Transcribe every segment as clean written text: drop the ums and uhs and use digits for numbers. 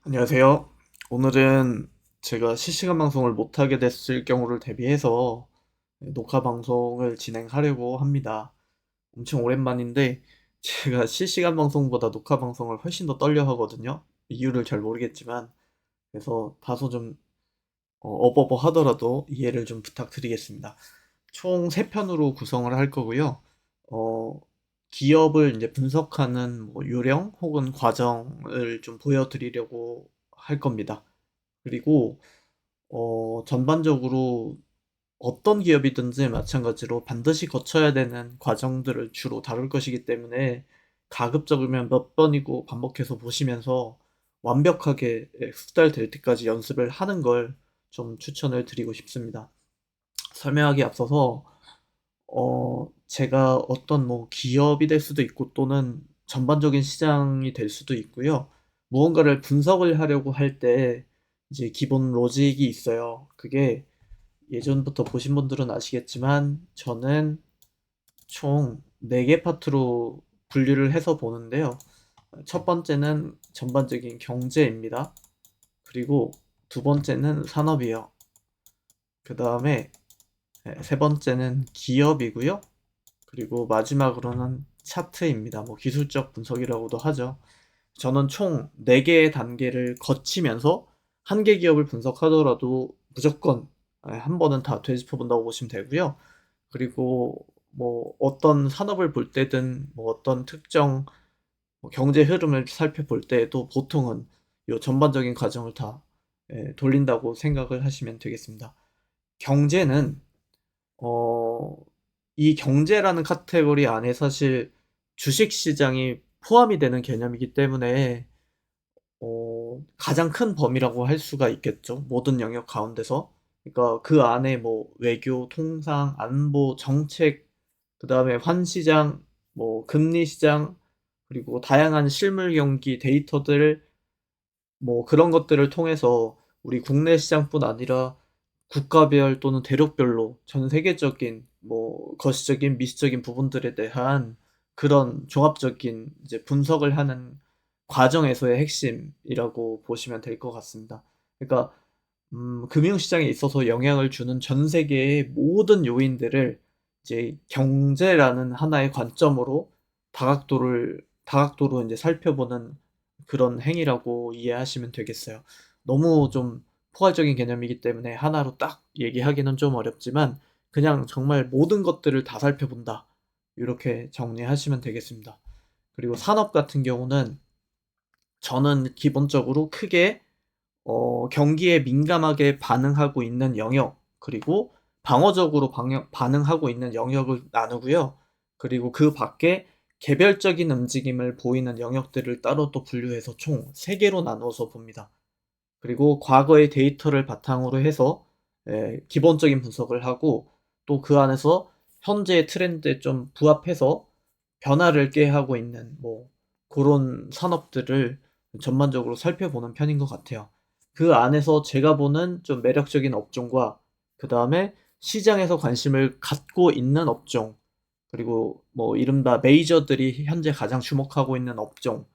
안녕하세요. 오늘은 제가 실시간 방송을 못하게 됐을 경우를 대비해서 녹화 방송을 진행하려고 합니다. 엄청 오랜만인데 제가 실시간 방송보다 녹화 방송을 훨씬 더 떨려 하거든요. 이유를 잘 모르겠지만 그래서 다소 좀 어버버 하더라도 이해를 좀 부탁드리겠습니다. 총 3편으로 구성을 할 거고요. 어, 기업을 이제 분석하는 뭐 요령 혹은 과정을 좀 보여드리려고 할 겁니다. 그리고 전반적으로 어떤 기업이든지 마찬가지로 반드시 거쳐야 되는 과정들을 주로 다룰 것이기 때문에 가급적이면 몇 번이고 반복해서 보시면서 완벽하게 숙달될 때까지 연습을 하는 걸 좀 추천을 드리고 싶습니다. 설명하기 앞서서 제가 어떤 뭐 기업이 될 수도 있고 또는 전반적인 시장이 될 수도 있고요. 무언가를 분석을 하려고 할 때 이제 기본 로직이 있어요. 그게 예전부터 보신 분들은 아시겠지만 저는 총 4개 파트로 분류를 해서 보는데요. 첫 번째는 전반적인 경제입니다. 그리고 두 번째는 산업이요. 그 다음에 세 번째는 기업이고요. 그리고 마지막으로는 차트입니다. 뭐 기술적 분석이라고도 하죠. 저는 총 4개의 단계를 거치면서 한 개 기업을 분석하더라도 무조건 한 번은 다 되짚어 본다고 보시면 되고요. 그리고 뭐 어떤 산업을 볼 때든 뭐 어떤 특정 뭐 경제 흐름을 살펴볼 때에도 보통은 이 전반적인 과정을 다 돌린다고 생각을 하시면 되겠습니다. 경제는 어, 이 경제라는 카테고리 안에 사실 주식 시장이 포함이 되는 개념이기 때문에 가장 큰 범위라고 할 수가 있겠죠. 모든 영역 가운데서. 그러니까 그 안에 뭐 외교, 통상, 안보, 정책, 그다음에 환시장, 뭐 금리 시장, 그리고 다양한 실물 경기 데이터들 뭐 그런 것들을 통해서 우리 국내 시장뿐 아니라 국가별 또는 대륙별로 전 세계적인 뭐 거시적인 미시적인 부분들에 대한 그런 종합적인 이제 분석을 하는 과정에서의 핵심이라고 보시면 될 것 같습니다. 그러니까 금융시장에 있어서 영향을 주는 전 세계의 모든 요인들을 이제 경제라는 하나의 관점으로 다각도로 이제 살펴보는 그런 행위라고 이해하시면 되겠어요. 너무 좀 포괄적인 개념이기 때문에 하나로 딱 얘기하기는 좀 어렵지만 그냥 정말 모든 것들을 다 살펴본다. 이렇게 정리하시면 되겠습니다. 그리고 산업 같은 경우는 저는 기본적으로 크게 경기에 민감하게 반응하고 있는 영역, 그리고 방어적으로 반응하고 있는 영역을 나누고요. 그리고 그 밖에 개별적인 움직임을 보이는 영역들을 따로 또 분류해서 총 3개로 나누어서 봅니다. 그리고 과거의 데이터를 바탕으로 해서 기본적인 분석을 하고 또 그 안에서 현재의 트렌드에 좀 부합해서 변화를 꾀하고 있는 뭐 그런 산업들을 전반적으로 살펴보는 편인 것 같아요. 그 안에서 제가 보는 좀 매력적인 업종과 그 다음에 시장에서 관심을 갖고 있는 업종, 그리고 뭐 이른바 메이저들이 현재 가장 주목하고 있는 업종,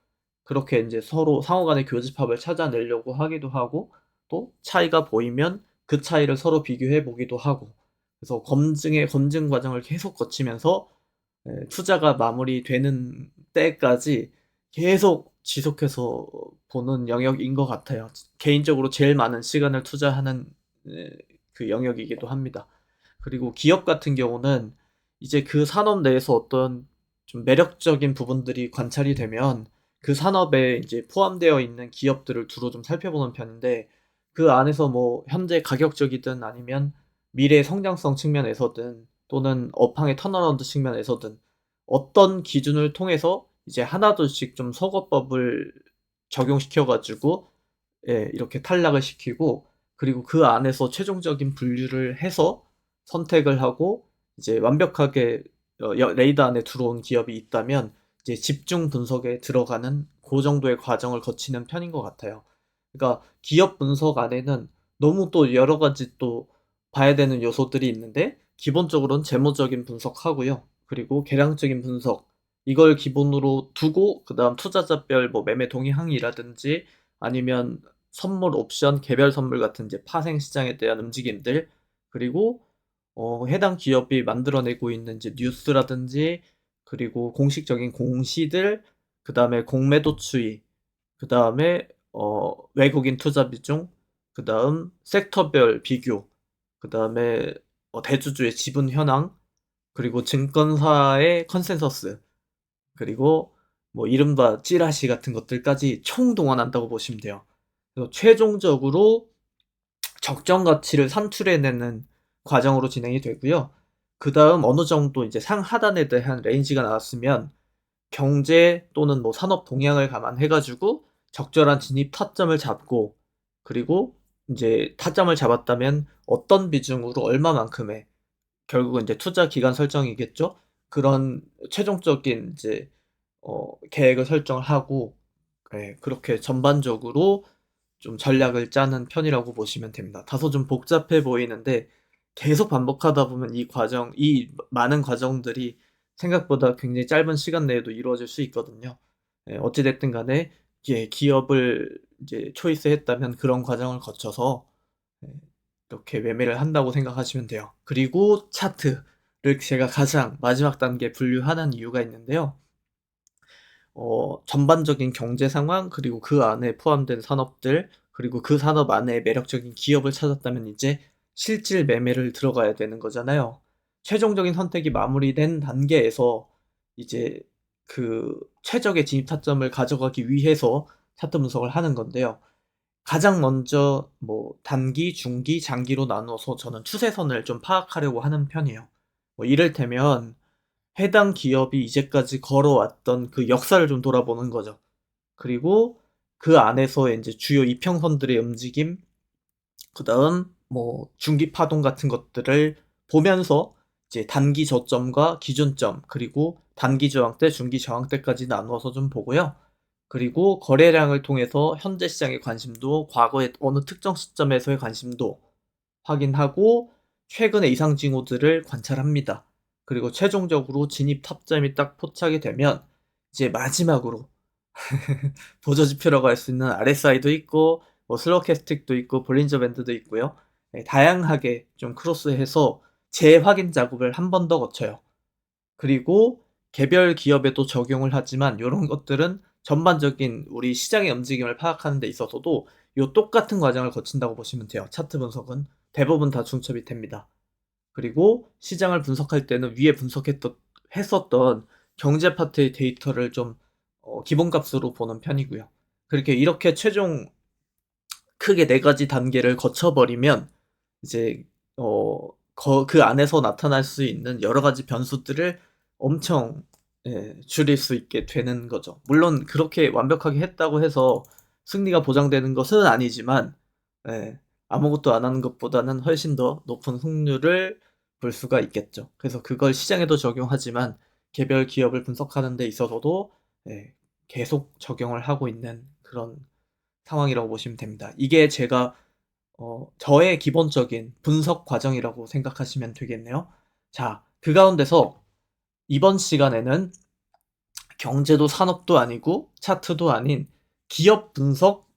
그렇게 이제 서로 상호 간의 교집합을 찾아내려고 하기도 하고 또 차이가 보이면 그 차이를 서로 비교해 보기도 하고 그래서 검증 과정을 계속 거치면서 투자가 마무리되는 때까지 계속 지속해서 보는 영역인 것 같아요. 개인적으로 제일 많은 시간을 투자하는 에, 그 영역이기도 합니다. 그리고 기업 같은 경우는 이제 그 산업 내에서 어떤 좀 매력적인 부분들이 관찰이 되면 그 산업에 이제 포함되어 있는 기업들을 주로 좀 살펴보는 편인데 그 안에서 뭐 현재 가격적이든 아니면 미래 성장성 측면에서든 또는 업황의 턴어라운드 측면에서든 어떤 기준을 통해서 이제 하나둘씩 좀 서거법을 적용시켜 가지고 이렇게 탈락을 시키고 그리고 그 안에서 최종적인 분류를 해서 선택을 하고 이제 완벽하게 레이더 안에 들어온 기업이 있다면 이제 집중 분석에 들어가는 그 정도의 과정을 거치는 편인 것 같아요. 그러니까 기업 분석 안에는 너무 또 여러 가지 또 봐야 되는 요소들이 있는데 기본적으로는 재무적인 분석하고요. 그리고 계량적인 분석 이걸 기본으로 두고 그다음 투자자별 뭐 매매 동의 항이라든지 아니면 선물 옵션, 개별 선물 같은 이제 파생 시장에 대한 움직임들, 그리고 해당 기업이 만들어내고 있는 이제 뉴스라든지, 그리고 공식적인 공시들, 그다음에 공매도 추이, 그다음에 외국인 투자 비중, 그다음 섹터별 비교, 그다음에 대주주의 지분 현황, 그리고 증권사의 컨센서스, 그리고 뭐 이른바 찌라시 같은 것들까지 총동원한다고 보시면 돼요. 그래서 최종적으로 적정 가치를 산출해내는 과정으로 진행이 되고요. 그다음 어느 정도 이제 상하단에 대한 레인지가 나왔으면 경제 또는 뭐 산업 동향을 감안해 가지고 적절한 진입 타점을 잡고, 그리고 인제 타점을 잡았다면 어떤 비중으로 얼마만큼의, 결국은 이제 투자 기간 설정이겠죠. 그런 최종적인 이제 계획을 설정을 하고, 예 그렇게 전반적으로 좀 전략을 짜는 편이라고 보시면 됩니다. 다소 좀 복잡해 보이는데 계속 반복하다 보면 이 많은 과정들이 생각보다 굉장히 짧은 시간 내에도 이루어질 수 있거든요. 예 어찌 됐든 간에 기업을 이제 초이스했다면 그런 과정을 거쳐서 예 이렇게 매매를 한다고 생각하시면 돼요. 그리고 차트를 제가 가장 마지막 단계에 분류하는 이유가 있는데요. 전반적인 경제 상황, 그리고 그 안에 포함된 산업들, 그리고 그 산업 안에 매력적인 기업을 찾았다면 이제 실질 매매를 들어가야 되는 거잖아요. 최종적인 선택이 마무리된 단계에서 이제 그 최적의 진입 타점을 가져가기 위해서 차트 분석을 하는 건데요. 가장 먼저 뭐 단기, 중기, 장기로 나누어서 저는 추세선을 좀 파악하려고 하는 편이에요. 뭐 이를테면 해당 기업이 이제까지 걸어왔던 그 역사를 좀 돌아보는 거죠. 그리고 그 안에서의 인제 주요 이평선들의 움직임, 그다음 뭐 중기 파동 같은 것들을 보면서 이제 단기 저점과 기준점, 그리고 단기 저항대, 중기 저항대까지 나누어서 좀 보고요. 그리고 거래량을 통해서 현재 시장의 관심도, 과거의 어느 특정 시점에서의 관심도 확인하고 최근의 이상 징후들을 관찰합니다. 그리고 최종적으로 진입 타점이 딱 포착이 되면 이제 마지막으로 보조 지표라고 할 수 있는 RSI도 있고, 뭐 슬로캐스틱도 있고, 볼린저 밴드도 있고요. 예 다양하게 좀 크로스해서 재확인 작업을 한 번 더 거쳐요. 그리고 개별 기업에도 적용을 하지만 요런 것들은 전반적인 우리 시장의 움직임을 파악하는 데 있어서도 요 똑같은 과정을 거친다고 보시면 돼요. 차트 분석은 대부분 다 중첩이 됩니다. 그리고 시장을 분석할 때는 위에 했었던 경제 파트의 데이터를 좀 기본값으로 보는 편이고요. 그렇게 이렇게 최종 크게 4 가지 단계를 거쳐 버리면 이제 그 안에서 나타날 수 있는 여러 가지 변수들을 엄청 줄일 수 있게 되는 거죠. 물론 그렇게 완벽하게 했다고 해서 승리가 보장되는 것은 아니지만, 예 아무것도 안 하는 것보다는 훨씬 더 높은 승률을 볼 수가 있겠죠. 그래서 그걸 시장에도 적용하지만 개별 기업을 분석하는 데 있어서도 예 계속 적용을 하고 있는 그런 상황이라고 보시면 됩니다. 이게 제가 저의 기본적인 분석 과정이라고 생각하시면 되겠네요. 자, 그 가운데서 이번 시간에는 경제도 산업도 아니고 차트도 아닌 기업 분석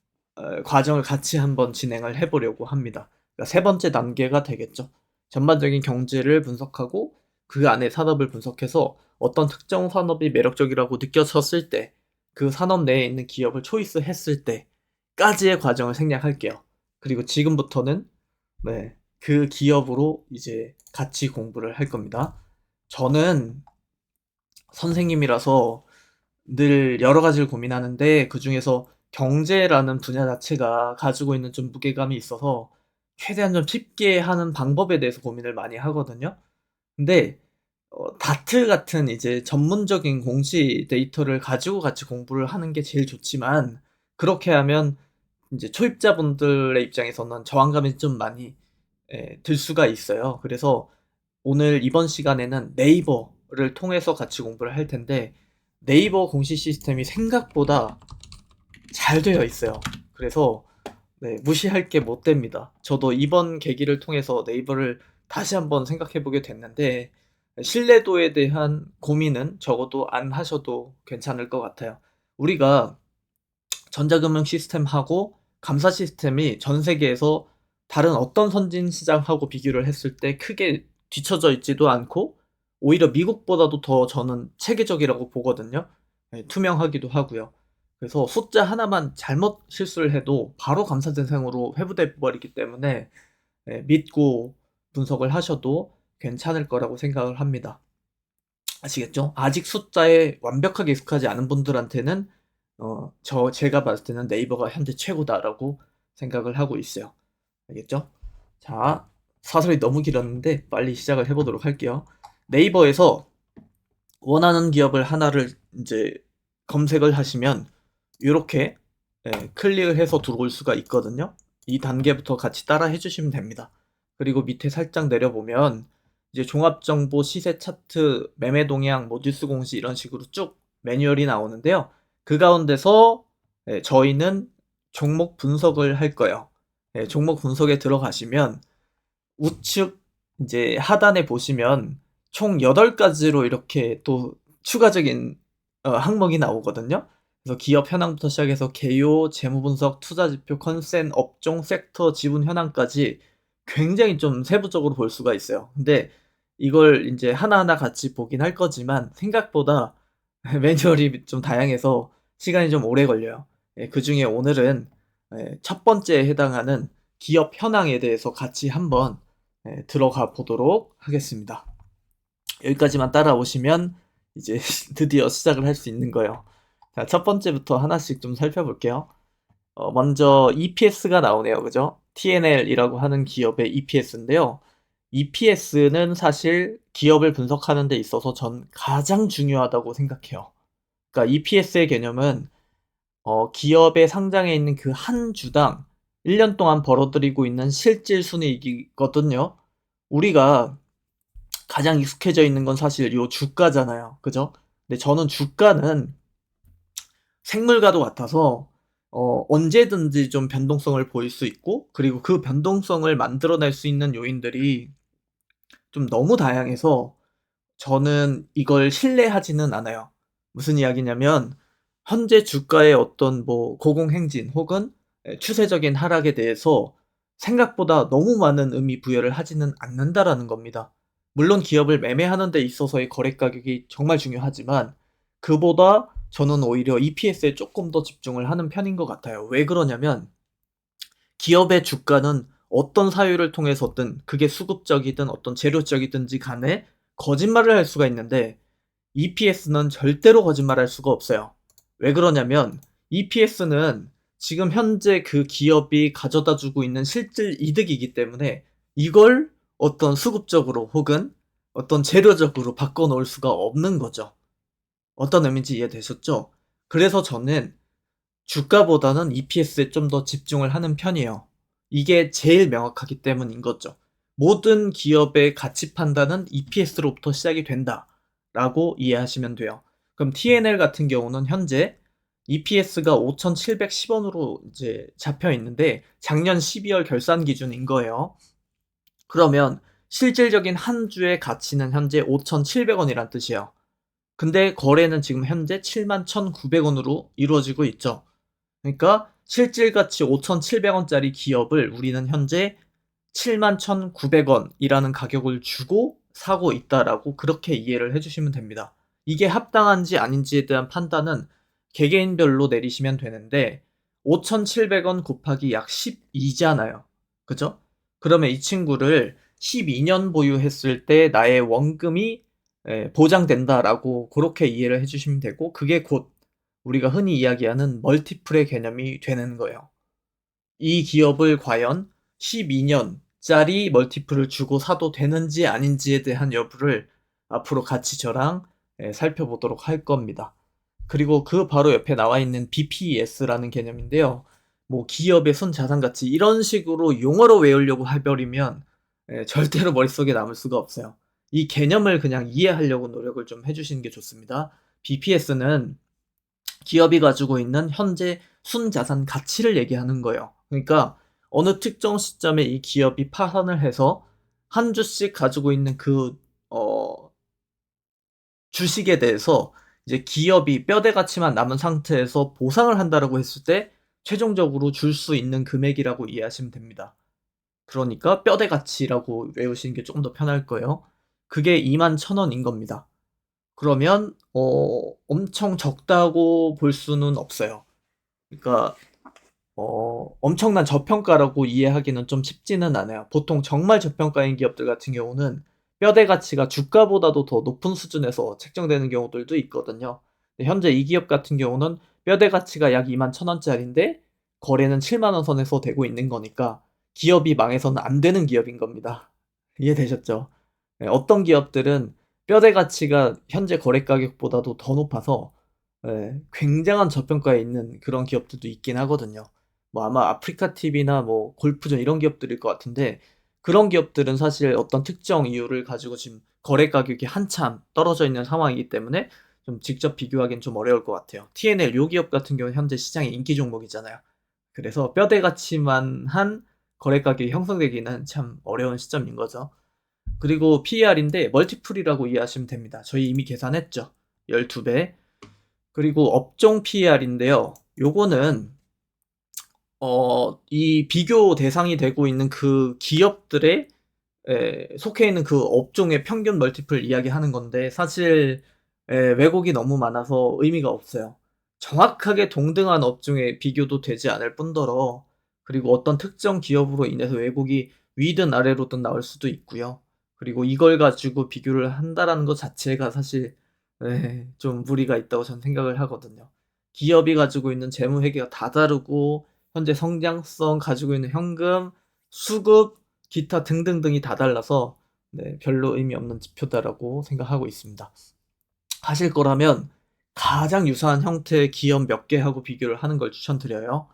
과정을 같이 한번 진행을 해 보려고 합니다. 그러니까 세 번째 단계가 되겠죠. 전반적인 경제를 분석하고 그 안에 산업을 분석해서 어떤 특정 산업이 매력적이라고 느껴졌을 때, 그 산업 내에 있는 기업을 초이스했을 때까지의 과정을 생략할게요. 그리고 지금부터는 그 기업으로 이제 같이 공부를 할 겁니다. 저는 선생님이라서 늘 여러 가지를 고민하는데 그중에서 경제라는 분야 자체가 가지고 있는 좀 무게감이 있어서 최대한 좀 쉽게 하는 방법에 대해서 고민을 많이 하거든요. 근데 다트 같은 이제 전문적인 공시 데이터를 가지고 같이 공부를 하는 게 제일 좋지만, 그렇게 하면 인제 초입자분들의 입장에서는 저항감이 좀 많이 들 수가 있어요. 그래서 오늘 이번 시간에는 네이버를 통해서 같이 공부를 할 텐데, 네이버 공시 시스템이 생각보다 잘 되어 있어요. 그래서 무시할 게 못 됩니다. 저도 이번 계기를 통해서 네이버를 다시 한번 생각해 보게 됐는데 신뢰도에 대한 고민은 적어도 안 하셔도 괜찮을 것 같아요. 우리가 전자금융 시스템하고 감사 시스템이 전 세계에서 다른 어떤 선진 시장하고 비교를 했을 때 크게 뒤처져 있지도 않고 오히려 미국보다도 더 저는 체계적이라고 보거든요. 예, 투명하기도 하고요. 그래서 숫자 하나만 잘못 실수를 해도 바로 감사 대상으로 회부돼 버리기 때문에 예, 믿고 분석을 하셔도 괜찮을 거라고 생각을 합니다. 아시겠죠? 아직 숫자에 완벽하게 익숙하지 않은 분들한테는 제가 봤을 때는 네이버가 현재 최고다라고 생각을 하고 있어요. 알겠죠? 자, 사설이 너무 길었는데 빨리 시작을 해보도록 할게요. 네이버에서 원하는 기업을 하나를 이제 검색을 하시면 이렇게 클릭을 해서 들어올 수가 있거든요. 이 단계부터 같이 따라 해주시면 됩니다. 그리고 밑에 살짝 내려보면 이제 종합정보, 시세 차트, 매매 동향, 뭐 뉴스 공시 이런 식으로 쭉 매뉴얼이 나오는데요. 그 가운데서 저희는 종목 분석을 할 거예요. 종목 분석에 들어가시면 우측 이제 하단에 보시면 총 8가지로 이렇게 또 추가적인 항목이 나오거든요. 그래서 기업 현황부터 시작해서 개요, 재무 분석, 투자 지표, 컨센, 업종, 섹터, 지분 현황까지 굉장히 좀 세부적으로 볼 수가 있어요. 근데 이걸 이제 하나하나 같이 보긴 할 거지만 생각보다 매뉴얼이 좀 다양해서 시간이 좀 오래 걸려요. 그중에 오늘은 첫 번째에 해당하는 기업 현황에 대해서 같이 한번 들어가 보도록 하겠습니다. 여기까지만 따라오시면 이제 드디어 시작을 할 수 있는 거예요. 자, 첫 번째부터 하나씩 좀 살펴볼게요. 먼저 EPS가 나오네요. 그죠? TNL이라고 하는 기업의 EPS인데요. EPS는 사실 기업을 분석하는 데 있어서 전 가장 중요하다고 생각해요. 그러니까 EPS의 개념은 기업의 상장에 있는 그 한 주당 1년 동안 벌어들이고 있는 실질 순이익이거든요. 우리가 가장 익숙해져 있는 건 사실 요 주가잖아요. 그죠? 근데 저는 주가는 생물과도 같아서 언제든지 좀 변동성을 보일 수 있고, 그리고 그 변동성을 만들어낼 수 있는 요인들이 좀 너무 다양해서 저는 이걸 신뢰하지는 않아요. 무슨 이야기냐면 현재 주가의 어떤 뭐 고공행진 혹은 추세적인 하락에 대해서 생각보다 너무 많은 의미 부여를 하지는 않는다라는 겁니다. 물론 기업을 매매하는 데 있어서의 거래 가격이 정말 중요하지만 그보다 저는 오히려 EPS에 조금 더 집중을 하는 편인 것 같아요. 왜 그러냐면 기업의 주가는 어떤 사유를 통해서든 그게 수급적이든 어떤 재료적이든지 간에 거짓말을 할 수가 있는데 EPS는 절대로 거짓말할 수가 없어요. 왜 그러냐면 EPS는 지금 현재 그 기업이 가져다 주고 있는 실질 이득이기 때문에 이걸 어떤 수급적으로 혹은 어떤 재료적으로 바꿔 놓을 수가 없는 거죠. 어떤 의미인지 이해되셨죠? 그래서 저는 주가보다는 EPS에 좀 더 집중을 하는 편이에요. 이게 제일 명확하기 때문인 거죠. 모든 기업의 가치 판단은 EPS로부터 시작이 된다라고 이해하시면 돼요. 그럼 TNL 같은 경우는 현재 EPS가 5,710원으로 이제 잡혀 있는데 작년 12월 결산 기준인 거예요. 그러면 실질적인 한 주의 가치는 현재 5,700원이란 뜻이에요. 근데 거래는 지금 현재 71,900원으로 이루어지고 있죠. 그러니까 실질 가치 5,700원짜리 기업을 우리는 현재 71,900원이라는 가격을 주고 사고 있다라고 그렇게 이해를 해주시면 됩니다. 이게 합당한지 아닌지에 대한 판단은 개개인별로 내리시면 되는데 5,700원 곱하기 약 12잖아요. 그죠? 그러면 이 친구를 12년 보유했을 때 나의 원금이 보장된다라고 그렇게 이해를 해주시면 되고 그게 곧 우리가 흔히 이야기하는 멀티플의 개념이 되는 거예요. 이 기업을 과연 12년짜리 멀티플을 주고 사도 되는지 아닌지에 대한 여부를 앞으로 같이 저랑 살펴보도록 할 겁니다. 그리고 그 바로 옆에 나와 있는 BPS라는 개념인데요. 뭐 기업의 순자산가치 이런 식으로 용어로 외우려고 해버리면 절대로 머릿속에 남을 수가 없어요. 이 개념을 그냥 이해하려고 노력을 좀 해주시는 게 좋습니다. BPS는 기업이 가지고 있는 현재 순자산 가치를 얘기하는 거예요. 그러니까 어느 특정 시점에 이 기업이 파산을 해서 한 주씩 가지고 있는 그 주식에 대해서 이제 기업이 뼈대 가치만 남은 상태에서 보상을 한다라고 했을 때 최종적으로 줄 수 있는 금액이라고 이해하시면 됩니다. 그러니까 뼈대 가치라고 외우시는 게 쪼금 더 편할 거예요. 그게 21,000원인 겁니다. 그러면 엄청 적다고 볼 수는 없어요. 그러니까 엄청난 저평가라고 이해하기는 좀 쉽지는 않아요. 보통 정말 저평가인 기업들 같은 경우는 뼈대 가치가 주가보다도 더 높은 수준에서 책정되는 경우들도 있거든요. 근데 현재 이 기업 같은 경우는 뼈대 가치가 약 21,000 원짜리인데 거래는 7만 원 선에서 되고 있는 거니까 기업이 망해서는 안 되는 기업인 겁니다. 이해되셨죠? 예, 어떤 기업들은 뼈대 가치가 현재 거래 가격보다도 더 높아서 예, 굉장한 저평가에 있는 그런 기업들도 있긴 하거든요. 뭐 아마 아프리카 TV나 뭐 골프존 이런 기업들일 것 같은데 그런 기업들은 사실 어떤 특정 이유를 가지고 지금 거래 가격이 한참 떨어져 있는 상황이기 때문에 좀 직접 비교하기는 좀 어려울 것 같아요. TNL 요 기업 같은 경우는 현재 시장의 인기 종목이잖아요. 그래서 뼈대 가치만 한 거래 가격이 형성되기는 참 어려운 시점인 거죠. 그리고 PER인데 멀티플이라고 이해하시면 됩니다. 저희 이미 계산했죠. 12배. 그리고 업종 PER인데요. 요거는 이 비교 대상이 되고 있는 그 기업들의 속해 있는 그 업종의 평균 멀티플 이야기하는 건데 사실 왜곡이 너무 많아서 의미가 없어요. 정확하게 동등한 업종의 비교도 되지 않을 뿐더러 그리고 어떤 특정 기업으로 인해서 왜곡이 위든 아래로든 나올 수도 있고요. 그리고 이걸 가지고 비교를 한다라는 것 자체가 사실 좀 무리가 있다고 저는 생각을 하거든요. 기업이 가지고 있는 재무 회계가 다 다르고 현재 성장성, 가지고 있는 현금, 수급, 기타 등등등이 다 달라서 네, 별로 의미 없는 지표다라고 생각하고 있습니다. 하실 거라면 가장 유사한 형태의 기업 몇 개하고 비교를 하는 걸 추천드려요.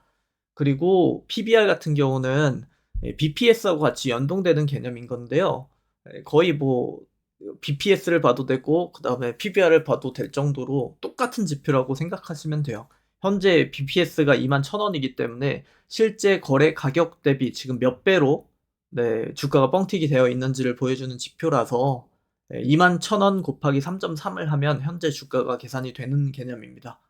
그리고 PBR 같은 경우는 BPS하고 같이 연동되는 개념인 건데요. 거의 뭐 BPS를 봐도 되고 그다음에 PBR을 봐도 될 정도로 똑같은 지표라고 생각하시면 돼요. 현재 BPS가 21,000원이기 때문에 실제 거래 가격 대비 지금 몇 배로 네, 주가가 뻥튀기 되어 있는지를 보여주는 지표라서 21,000원 곱하기 3.3을 하면 현재 주가가 계산이 되는 개념입니다.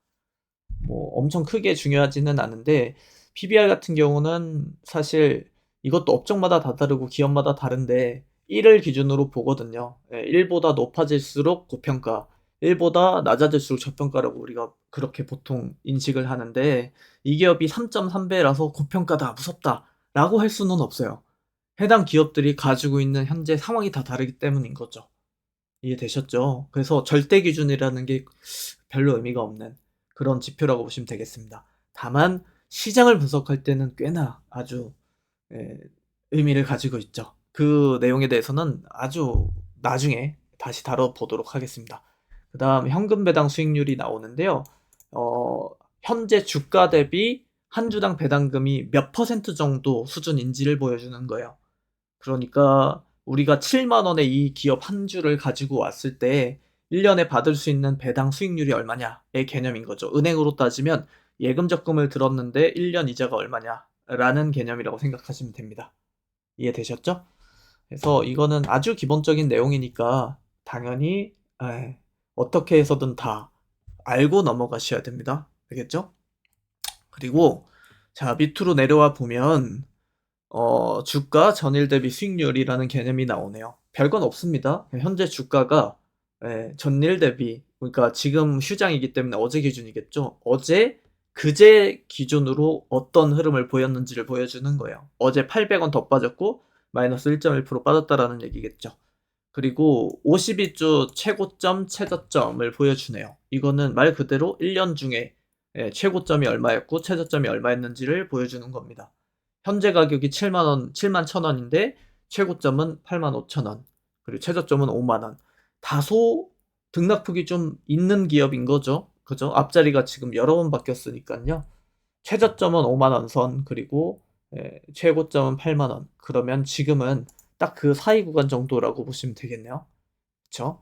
뭐 엄청 크게 중요하지는 않은데 PBR 같은 경우는 사실 이것도 업종마다 다 다르고 기업마다 다른데 1을 기준으로 보거든요. 1보다 높아질수록 고평가, 1보다 낮아질수록 저평가라고 우리가 그렇게 보통 인식을 하는데 이 기업이 3.3배라서 고평가다, 무섭다라고 할 수는 없어요. 해당 기업들이 가지고 있는 현재 상황이 다 다르기 때문인 거죠. 이해되셨죠? 그래서 절대 기준이라는 게 별로 의미가 없는 그런 지표라고 보시면 되겠습니다. 다만 시장을 분석할 때는 꽤나 아주 예, 의미를 가지고 있죠. 그 내용에 대해서는 아주 나중에 다시 다뤄보도록 하겠습니다. 그 다음 현금 배당 수익률이 나오는데요. 현재 주가 대비 한 주당 배당금이 몇 퍼센트 정도 수준인지를 보여주는 거예요. 그러니까 우리가 7만 원의 이 기업 한 주를 가지고 왔을 때 1년에 받을 수 있는 배당 수익률이 얼마냐의 개념인 거죠. 은행으로 따지면 예금 적금을 들었는데 1년 이자가 얼마냐라는 개념이라고 생각하시면 됩니다. 이해되셨죠? 그래서 이거는 아주 기본적인 내용이니까 당연히 어떻게 해서든 다 알고 넘어가셔야 됩니다. 알겠죠? 그리고 자, 밑으로 내려와 보면 주가 전일 대비 수익률이라는 개념이 나오네요. 별건 없습니다. 현재 주가가 전일 대비 그러니까 지금 휴장이기 때문에 어제 기준이겠죠. 어제 그제 기준으로 어떤 흐름을 보였는지를 보여주는 거예요. 어제 800원 더 빠졌고 마이너스 1.1% 빠졌다라는 얘기겠죠. 그리고 52주 최고점, 최저점을 보여주네요. 이거는 말 그대로 1년 중에 최고점이 얼마였고 최저점이 얼마였는지를 보여주는 겁니다. 현재 가격이 7만 원, 7만 1,000원인데 최고점은 8만 5천 원, 그리고 최저점은 5만 원. 다소 등락폭이 좀 있는 기업인 거죠. 그죠? 앞자리가 지금 여러 번 바뀌었으니까요. 최저점은 5만 원 선, 그리고 최고점은 8만 원. 그러면 지금은 딱 그 사이 구간 정도라고 보시면 되겠네요. 그쵸?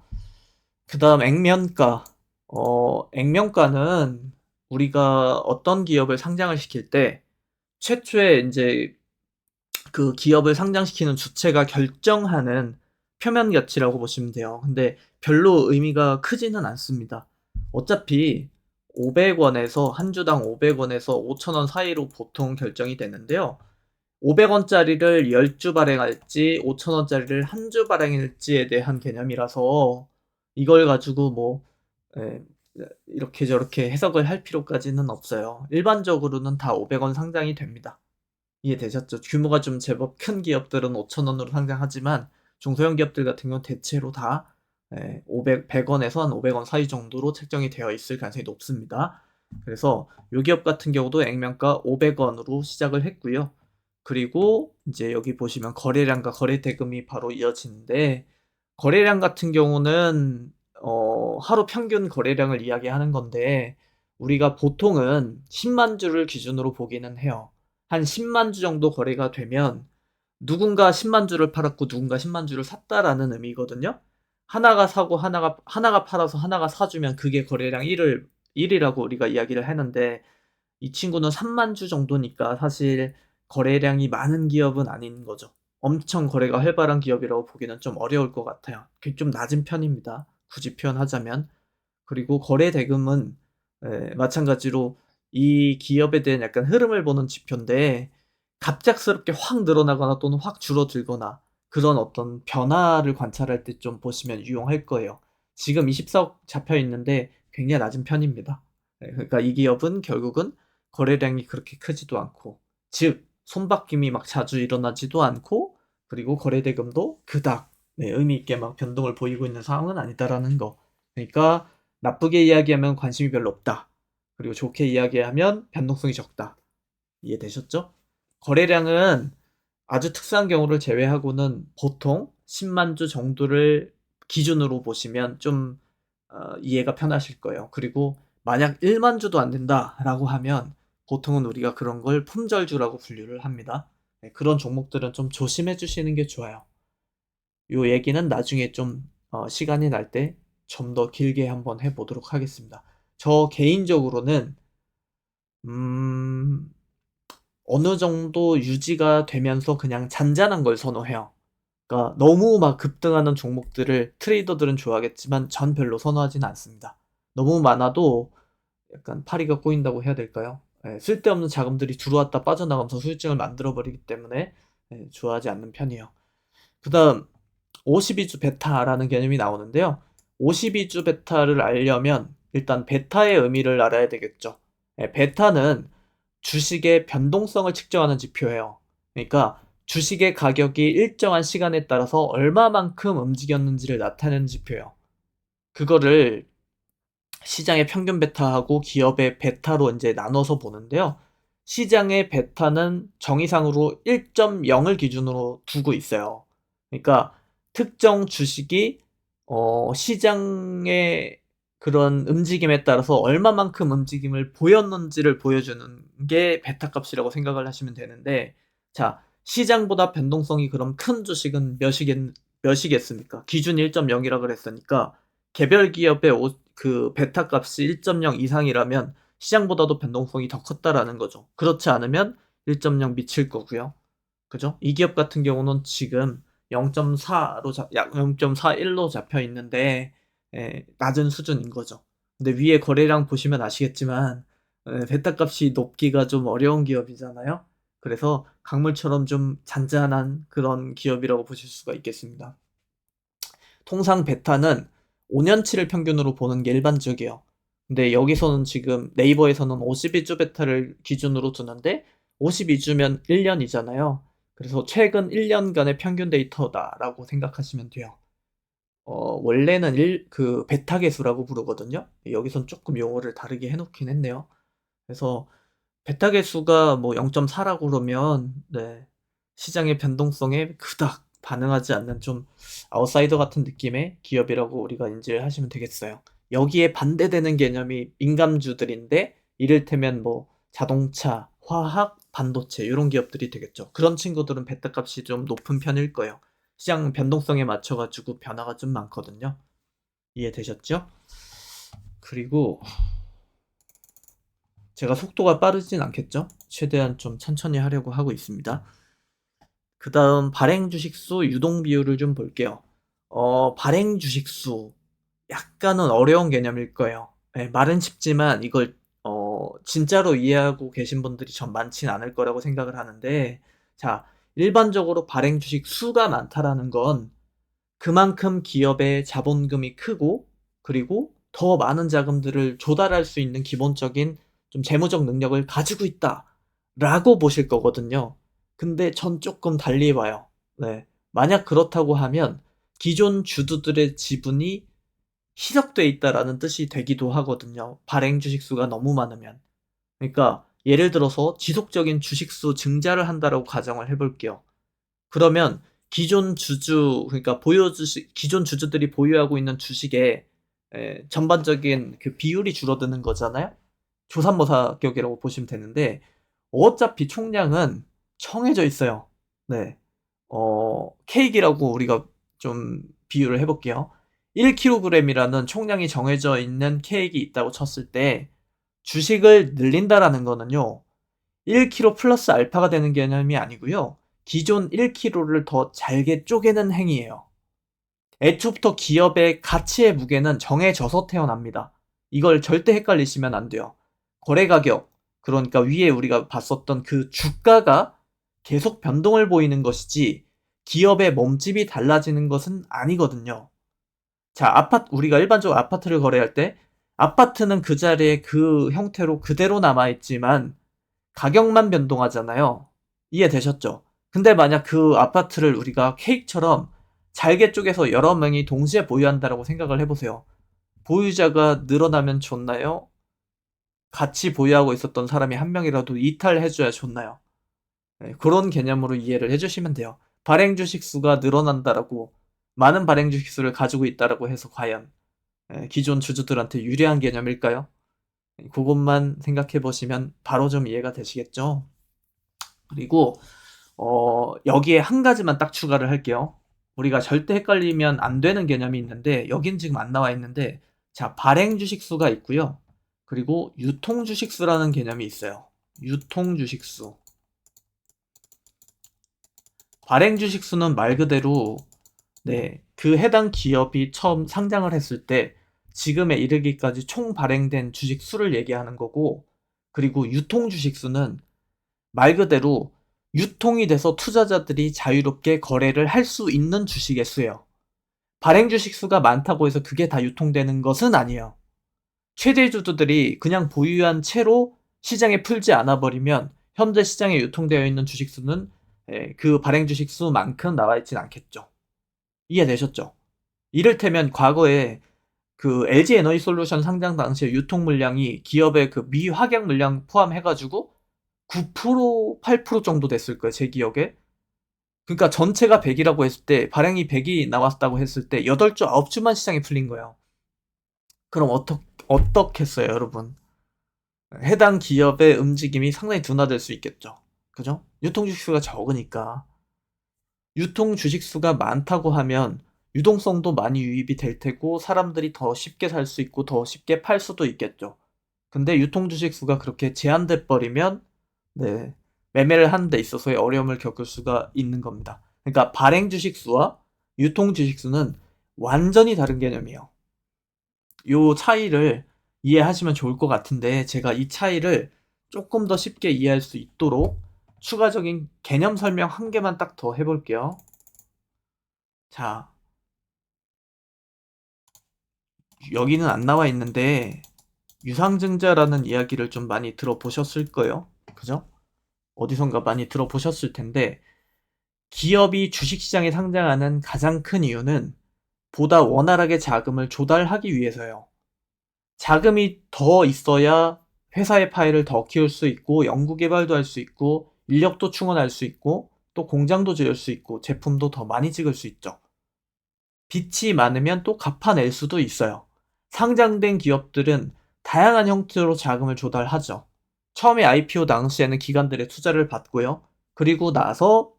그 다음 액면가. 액면가는 우리가 어떤 기업을 상장을 시킬 때 최초에 이제 그 기업을 상장시키는 주체가 결정하는 표면 가치라고 보시면 돼요. 근데 별로 의미가 크지는 않습니다. 어차피 500원에서 한 주당 500원에서 5,000원 사이로 보통 결정이 되는데요. 500원짜리를 10주 발행할지 5,000원짜리를 한 주 발행할지에 대한 개념이라서 이걸 가지고 뭐 예, 이렇게 저렇게 해석을 할 필요까지는 없어요. 일반적으로는 다 500원 상장이 됩니다. 이해되셨죠? 규모가 좀 제법 큰 기업들은 5,000원으로 상장하지만 중소형 기업들 같은 경우는 대체로 다 100원에서 한 500원 사이 정도로 책정이 되어 있을 가능성이 높습니다. 그래서 요 기업 같은 경우도 액면가 500원으로 시작을 했고요. 그리고 이제 여기 보시면 거래량과 거래 대금이 바로 이어지는데 거래량 같은 경우는 하루 평균 거래량을 이야기하는 건데 우리가 보통은 10만 주를 기준으로 보기는 해요. 한 10만 주 정도 거래가 되면 누군가 10만 주를 팔았고 누군가 10만 주를 샀다라는 의미거든요. 하나가 사고 하나가 팔아서 하나가 사주면 그게 거래량 1이라고 우리가 이야기를 하는데 이 친구는 3만 주 정도니까 사실 거래량이 많은 기업은 아닌 거죠. 엄청 거래가 활발한 기업이라고 보기는 좀 어려울 것 같아요. 그게 좀 낮은 편입니다. 굳이 표현하자면. 그리고 거래 대금은 마찬가지로 이 기업에 대한 약간 흐름을 보는 지표인데 갑작스럽게 확 늘어나거나 또는 확 줄어들거나 그런 어떤 변화를 관찰할 때 좀 보시면 유용할 거예요. 지금 24억 잡혀 있는데 굉장히 낮은 편입니다. 그러니까 이 기업은 결국은 거래량이 그렇게 크지도 않고 즉 손바뀜이 막 자주 일어나지도 않고 그리고 거래 대금도 그닥 의미 있게 막 변동을 보이고 있는 상황은 아니다라는 거. 그러니까 나쁘게 이야기하면 관심이 별로 없다. 그리고 좋게 이야기하면 변동성이 적다. 이해되셨죠? 거래량은 아주 특수한 경우를 제외하고는 보통 10만 주 정도를 기준으로 보시면 좀 이해가 편하실 거예요. 그리고 만약 1만 주도 안 된다라고 하면 보통은 우리가 그런 걸 품절주라고 분류를 합니다. 그런 종목들은 좀 조심해 주시는 게 좋아요. 요 얘기는 나중에 좀 시간이 날 때 좀 더 길게 한번 해보도록 하겠습니다. 저 개인적으로는 음, 어느 정도 유지가 되면서 그냥 잔잔한 걸 선호해요. 그러니까 너무 막 급등하는 종목들을 트레이더들은 좋아하겠지만 전 별로 선호하지는 않습니다. 너무 많아도 약간 파리가 꼬인다고 해야 될까요? 쓸데없는 자금들이 들어왔다 빠져나가면서 수익증을 만들어버리기 때문에 좋아하지 않는 편이에요. 그 다음 52주 베타라는 개념이 나오는데요. 52주 베타를 알려면 일단 베타의 의미를 알아야 되겠죠. 베타는 주식의 변동성을 측정하는 지표예요. 그러니까 주식의 가격이 일정한 시간에 따라서 얼마만큼 움직였는지를 나타내는 지표예요. 그거를 시장의 평균 베타하고 기업의 베타로 이제 나눠서 보는데요. 시장의 베타는 정의상으로 1.0을 기준으로 두고 있어요. 그러니까 특정 주식이 시장의 그런 움직임에 따라서 얼마만큼 움직임을 보였는지를 보여주는 게 베타 값이라고 생각을 하시면 되는데, 자, 시장보다 변동성이 그럼 큰 주식은 몇이겠습니까? 기준 1.0이라 그랬으니까 개별 기업의 그 베타 값이 1.0 이상이라면 시장보다도 변동성이 더 컸다라는 거죠. 그렇지 않으면 1.0 미칠 거고요. 그죠? 이 기업 같은 경우는 지금 0.4로 약 0.41로 잡혀 있는데 낮은 수준인 거죠. 근데 위에 거래량 보시면 아시겠지만 베타 값이 높기가 좀 어려운 기업이잖아요. 그래서 강물처럼 좀 잔잔한 그런 기업이라고 보실 수가 있겠습니다. 통상 베타는 5년치를 평균으로 보는 게 일반적이에요. 근데 여기서는 지금 네이버에서는 52주 베타를 기준으로 두는데 52주면 1년이잖아요. 그래서 최근 1년간의 평균 데이터다라고 생각하시면 돼요. 원래는 그 베타 계수라고 부르거든요. 여기선 조금 용어를 다르게 해놓긴 했네요. 그래서 베타 계수가 뭐 0.4라고 그러면 시장의 변동성에 그닥 반응하지 않는 좀 아웃사이더 같은 느낌의 기업이라고 우리가 인지를 하시면 되겠어요. 여기에 반대되는 개념이 민감주들인데 이를테면 뭐 자동차, 화학, 반도체 이런 기업들이 되겠죠. 그런 친구들은 베타 값이 좀 높은 편일 거예요. 시장 변동성에 맞춰가지고 변화가 좀 많거든요. 이해되셨죠? 그리고 제가 속도가 빠르진 않겠죠? 최대한 좀 천천히 하려고 하고 있습니다. 그 다음 발행 주식수 유동 비율을 좀 볼게요. 발행 주식수 약간은 어려운 개념일 거예요. 예 말은 쉽지만 이걸 진짜로 이해하고 계신 분들이 전 많진 않을 거라고 생각을 하는데, 자 일반적으로 발행 주식 수가 많다라는 건 그만큼 기업의 자본금이 크고, 그리고 더 많은 자금들을 조달할 수 있는 기본적인 좀 재무적 능력을 가지고 있다라고 보실 거거든요. 근데 전 쪼끔 달리 봐요. 네. 만약 그렇다고 하면 기존 주주들의 지분이 희석돼 있다라는 뜻이 되기도 하거든요, 발행 주식 수가 너무 많으면. 그러니까 예를 들어서 지속적인 주식 수 증자를 한다라고 가정을 해 볼게요. 그러면 기존 주주, 그러니까 보유 주식, 기존 주주들이 보유하고 있는 주식의 전반적인 그 비율이 줄어드는 거잖아요. 조삼모사격이라고 보시면 되는데, 어차피 총량은 정해져 있어요. 네. 케이크라고 우리가 좀 비유를 해 볼게요. 1kg이라는 총량이 정해져 있는 케이크 있다고 쳤을 때, 주식을 늘린다라는 거는요, 1kg 플러스 알파가 되는 개념이 아니고요, 기존 1kg를 더 잘게 쪼개는 행위예요. 애초부터 기업의 가치의 무게는 정해져서 태어납니다. 이걸 절대 헷갈리시면 안 돼요. 거래 가격, 그러니까 위에 우리가 봤었던 그 주가가 계속 변동을 보이는 것이지 기업의 몸집이 달라지는 것은 아니거든요. 자, 우리가 일반적으로 아파트를 거래할 때 아파트는 그 자리에 그 형태로 그대로 남아있지만 가격만 변동하잖아요. 이해되셨죠? 근데 만약 그 아파트를 우리가 케이크처럼 잘게 쪼개서 여러 명이 동시에 보유한다라고 생각을 해보세요. 보유자가 늘어나면 좋나요? 같이 보유하고 있었던 사람이 한 명이라도 이탈해줘야 좋나요? 네, 그런 개념으로 이해를 해주시면 돼요. 발행 주식 수가 늘어난다라고, 많은 발행 주식 수를 가지고 있다라고 해서 과연 기존 주주들한테 유리한 개념일까요? 그것만 생각해 보시면 바로 좀 이해가 되시겠죠? 그리고 여기에 한 가지만 딱 추가를 할게요. 우리가 절대 헷갈리면 안 되는 개념이 있는데, 여긴 지금 안 나와 있는데, 자, 발행 주식수가 있고요. 그리고 유통 주식수라는 개념이 있어요. 유통 주식수. 발행 주식수는 말 그대로, 네, 그 해당 기업이 처음 상장을 했을 때 지금에 이르기까지 총 발행된 주식 수를 얘기하는 거고, 그리고 유통 주식수는 말 그대로 유통이 돼서 투자자들이 자유롭게 거래를 할 수 있는 주식의 수예요. 발행 주식 수가 많다고 해서 그게 다 유통되는 것은 아니에요. 최대 주주들이 그냥 보유한 채로 시장에 풀지 않아 버리면 현재 시장에 유통되어 있는 주식 수는 그 발행 주식 수만큼 나와 있진 않겠죠. 이해되셨죠? 이를테면 과거에 그 LG 에너지 솔루션 상장 당시에 유통 물량이 기업의 그 미확약 물량 포함해 가지고 9%, 8% 정도 됐을 거예요, 제 기억에. 그러니까 전체가 100이라고 했을 때, 발행이 100이 나왔다고 했을 때 8주, 9주만 시장에 풀린 거예요. 그럼 어떻겠어요, 여러분? 해당 기업의 움직임이 상당히 둔화될 수 있겠죠. 그죠? 유통 주식수가 적으니까. 유통 주식수가 많다고 하면 유동성도 많이 유입이 될 테고, 사람들이 더 쉽게 살 수 있고 더 쉽게 팔 수도 있겠죠. 근데 유통 주식수가 그렇게 제한돼 버리면, 네, 매매를 하는 데 있어서의 어려움을 겪을 수가 있는 겁니다. 그러니까 발행 주식수와 유통 주식수는 완전히 다른 개념이에요. 요 차이를 이해하시면 좋을 것 같은데, 제가 이 차이를 조금 더 쉽게 이해할 수 있도록 추가적인 개념 설명 한 개만 딱 더 해볼게요. 자, 여기는 안 나와 있는데 유상증자라는 이야기를 좀 많이 들어보셨을 거예요. 그죠? 어디선가 많이 들어보셨을 텐데, 기업이 주식시장에 상장하는 가장 큰 이유는 보다 원활하게 자금을 조달하기 위해서요. 자금이 더 있어야 회사의 파일을 더 키울 수 있고, 연구개발도 할 수 있고, 인력도 충원할 수 있고, 또 공장도 지을 수 있고, 제품도 더 많이 찍을 수 있죠. 빚이 많으면 또 갚아낼 수도 있어요. 상장된 기업들은 다양한 형태로 자금을 조달하죠. 처음에 IPO 당시에는 기관들의 투자를 받고요. 그리고 나서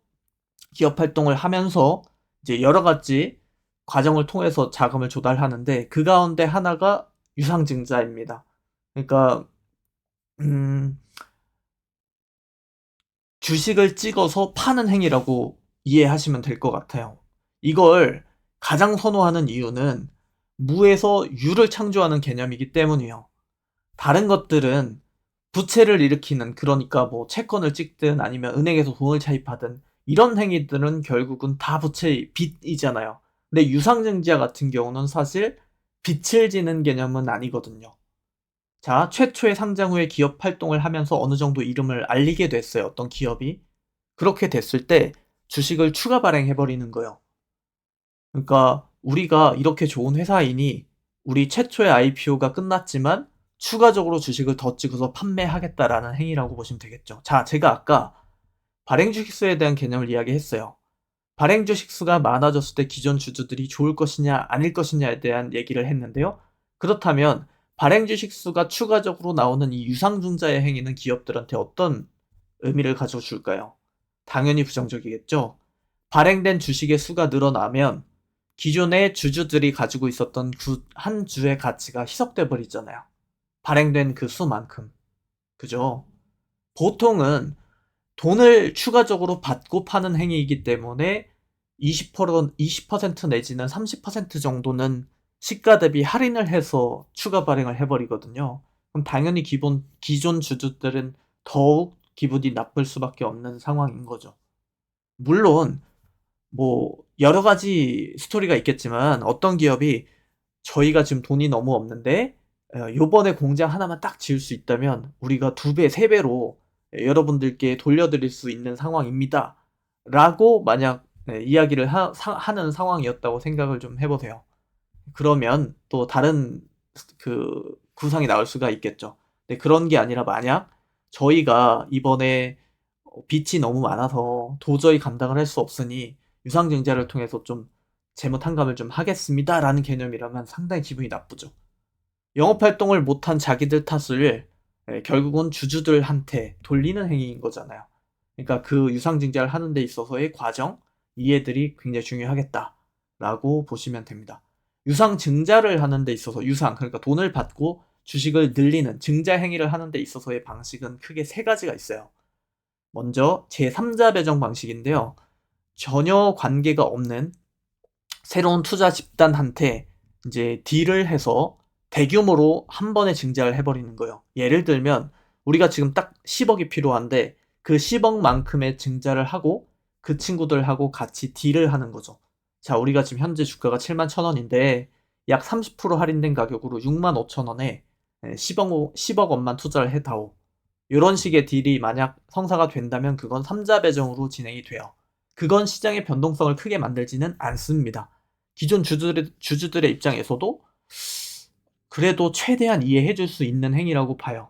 기업 활동을 하면서 이제 여러 가지 과정을 통해서 자금을 조달하는데, 그 가운데 하나가 유상증자입니다. 그러니까 음, 주식을 찍어서 파는 행위라고 이해하시면 될 것 같아요. 이걸 가장 선호하는 이유는 무에서 유를 창조하는 개념이기 때문이요. 다른 것들은 부채를 일으키는, 그러니까 뭐 채권을 찍든 아니면 은행에서 돈을 차입하든 이런 행위들은 결국은 다 부채의 빚이잖아요. 근데 유상증자 같은 경우는 사실 빚을 지는 개념은 아니거든요. 자, 최초의 상장 후에 기업 활동을 하면서 어느 정도 이름을 알리게 됐어요. 어떤 기업이. 그렇게 됐을 때 주식을 추가 발행해버리는 거예요. 그러니까 우리가 이렇게 좋은 회사이니 우리 최초의 IPO가 끝났지만 추가적으로 주식을 더 찍어서 판매하겠다라는 행위라고 보시면 되겠죠. 자, 제가 아까 발행 주식수에 대한 개념을 이야기했어요. 발행 주식수가 많아졌을 때 기존 주주들이 좋을 것이냐 아닐 것이냐에 대한 얘기를 했는데요. 그렇다면 발행 주식수가 추가적으로 나오는 이 유상증자의 행위는 기업들한테 어떤 의미를 가져줄까요? 당연히 부정적이겠죠. 발행된 주식의 수가 늘어나면 기존의 주주들이 가지고 있었던 한 주의 가치가 희석돼 버리잖아요. 발행된 그 수만큼. 그죠? 보통은 돈을 추가적으로 받고 파는 행위이기 때문에 20% 내지는 30% 정도는 시가 대비 할인을 해서 추가 발행을 해버리거든요. 그럼 당연히 기존 주주들은 더욱 기분이 나쁠 수밖에 없는 상황인 거죠. 물론 뭐 여러 가지 스토리가 있겠지만 어떤 기업이 저희가 지금 돈이 너무 없는데 요번에 공장 하나만 딱 지을 수 있다면 우리가 2배, 3배로 여러분들께 돌려드릴 수 있는 상황입니다. 라고 만약 이야기를 하는 상황이었다고 생각을 좀 해보세요. 그러면 또 다른 그 구상이 나올 수가 있겠죠. 근데 그런 게 아니라 만약 저희가 이번에 빚이 너무 많아서 도저히 감당을 할 수 없으니 유상증자를 통해서 좀 재무탕감을 좀 하겠습니다라는 개념이라면 상당히 기분이 나쁘죠. 영업활동을 못한 자기들 탓을 결국은 주주들한테 돌리는 행위인 거잖아요. 그러니까 그 유상증자를 하는 데 있어서의 과정, 이해들이 굉장히 중요하겠다라고 보시면 됩니다. 유상증자를 하는 데 있어서 그러니까 돈을 받고 주식을 늘리는 증자 행위를 하는 데 있어서의 방식은 크게 3가지가 있어요. 먼저 제3자 배정 방식인데요. 전혀 관계가 없는 새로운 투자 집단한테 이제 딜을 해서 대규모로 한 번에 증자를 해버리는 거예요. 예를 들면 우리가 지금 딱 10억이 필요한데 그 10억만큼의 증자를 하고 그 친구들하고 같이 딜을 하는 거죠. 자, 우리가 지금 현재 주가가 71,000원인데 약 30% 할인된 가격으로 65,000원에 10억 원만 투자를 해다오. 이런 식의 딜이 만약 성사가 된다면 그건 3자 배정으로 진행이 돼요. 그건 시장의 변동성을 크게 만들지는 않습니다. 기존 주주들의 입장에서도 그래도 최대한 이해해줄 수 있는 행위라고 봐요.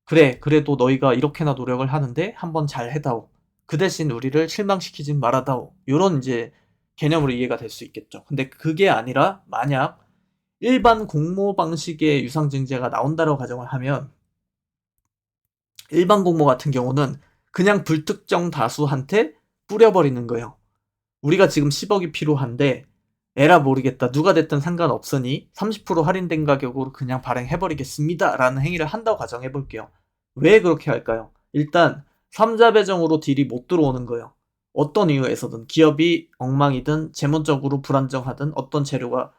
그래, 그래도 너희가 이렇게나 노력을 하는데 한번 잘 해다오. 그 대신 우리를 실망시키진 말아다오. 이런 이제 개념으로 이해가 될 수 있겠죠. 근데 그게 아니라 만약 일반 공모 방식의 유상증자가 나온다고 가정을 하면 일반 공모 같은 경우는 그냥 불특정 다수한테 뿌려버리는 거예요. 우리가 지금 10억이 필요한데 에라 모르겠다. 누가 됐든 상관없으니 30% 할인된 가격으로 그냥 발행해버리겠습니다. 라는 행위를 한다고 가정해볼게요. 왜 그렇게 할까요? 일단 3자 배정으로 딜이 못 들어오는 거예요. 어떤 이유에서든 기업이 엉망이든 재무적으로 불안정하든 어떤 재료가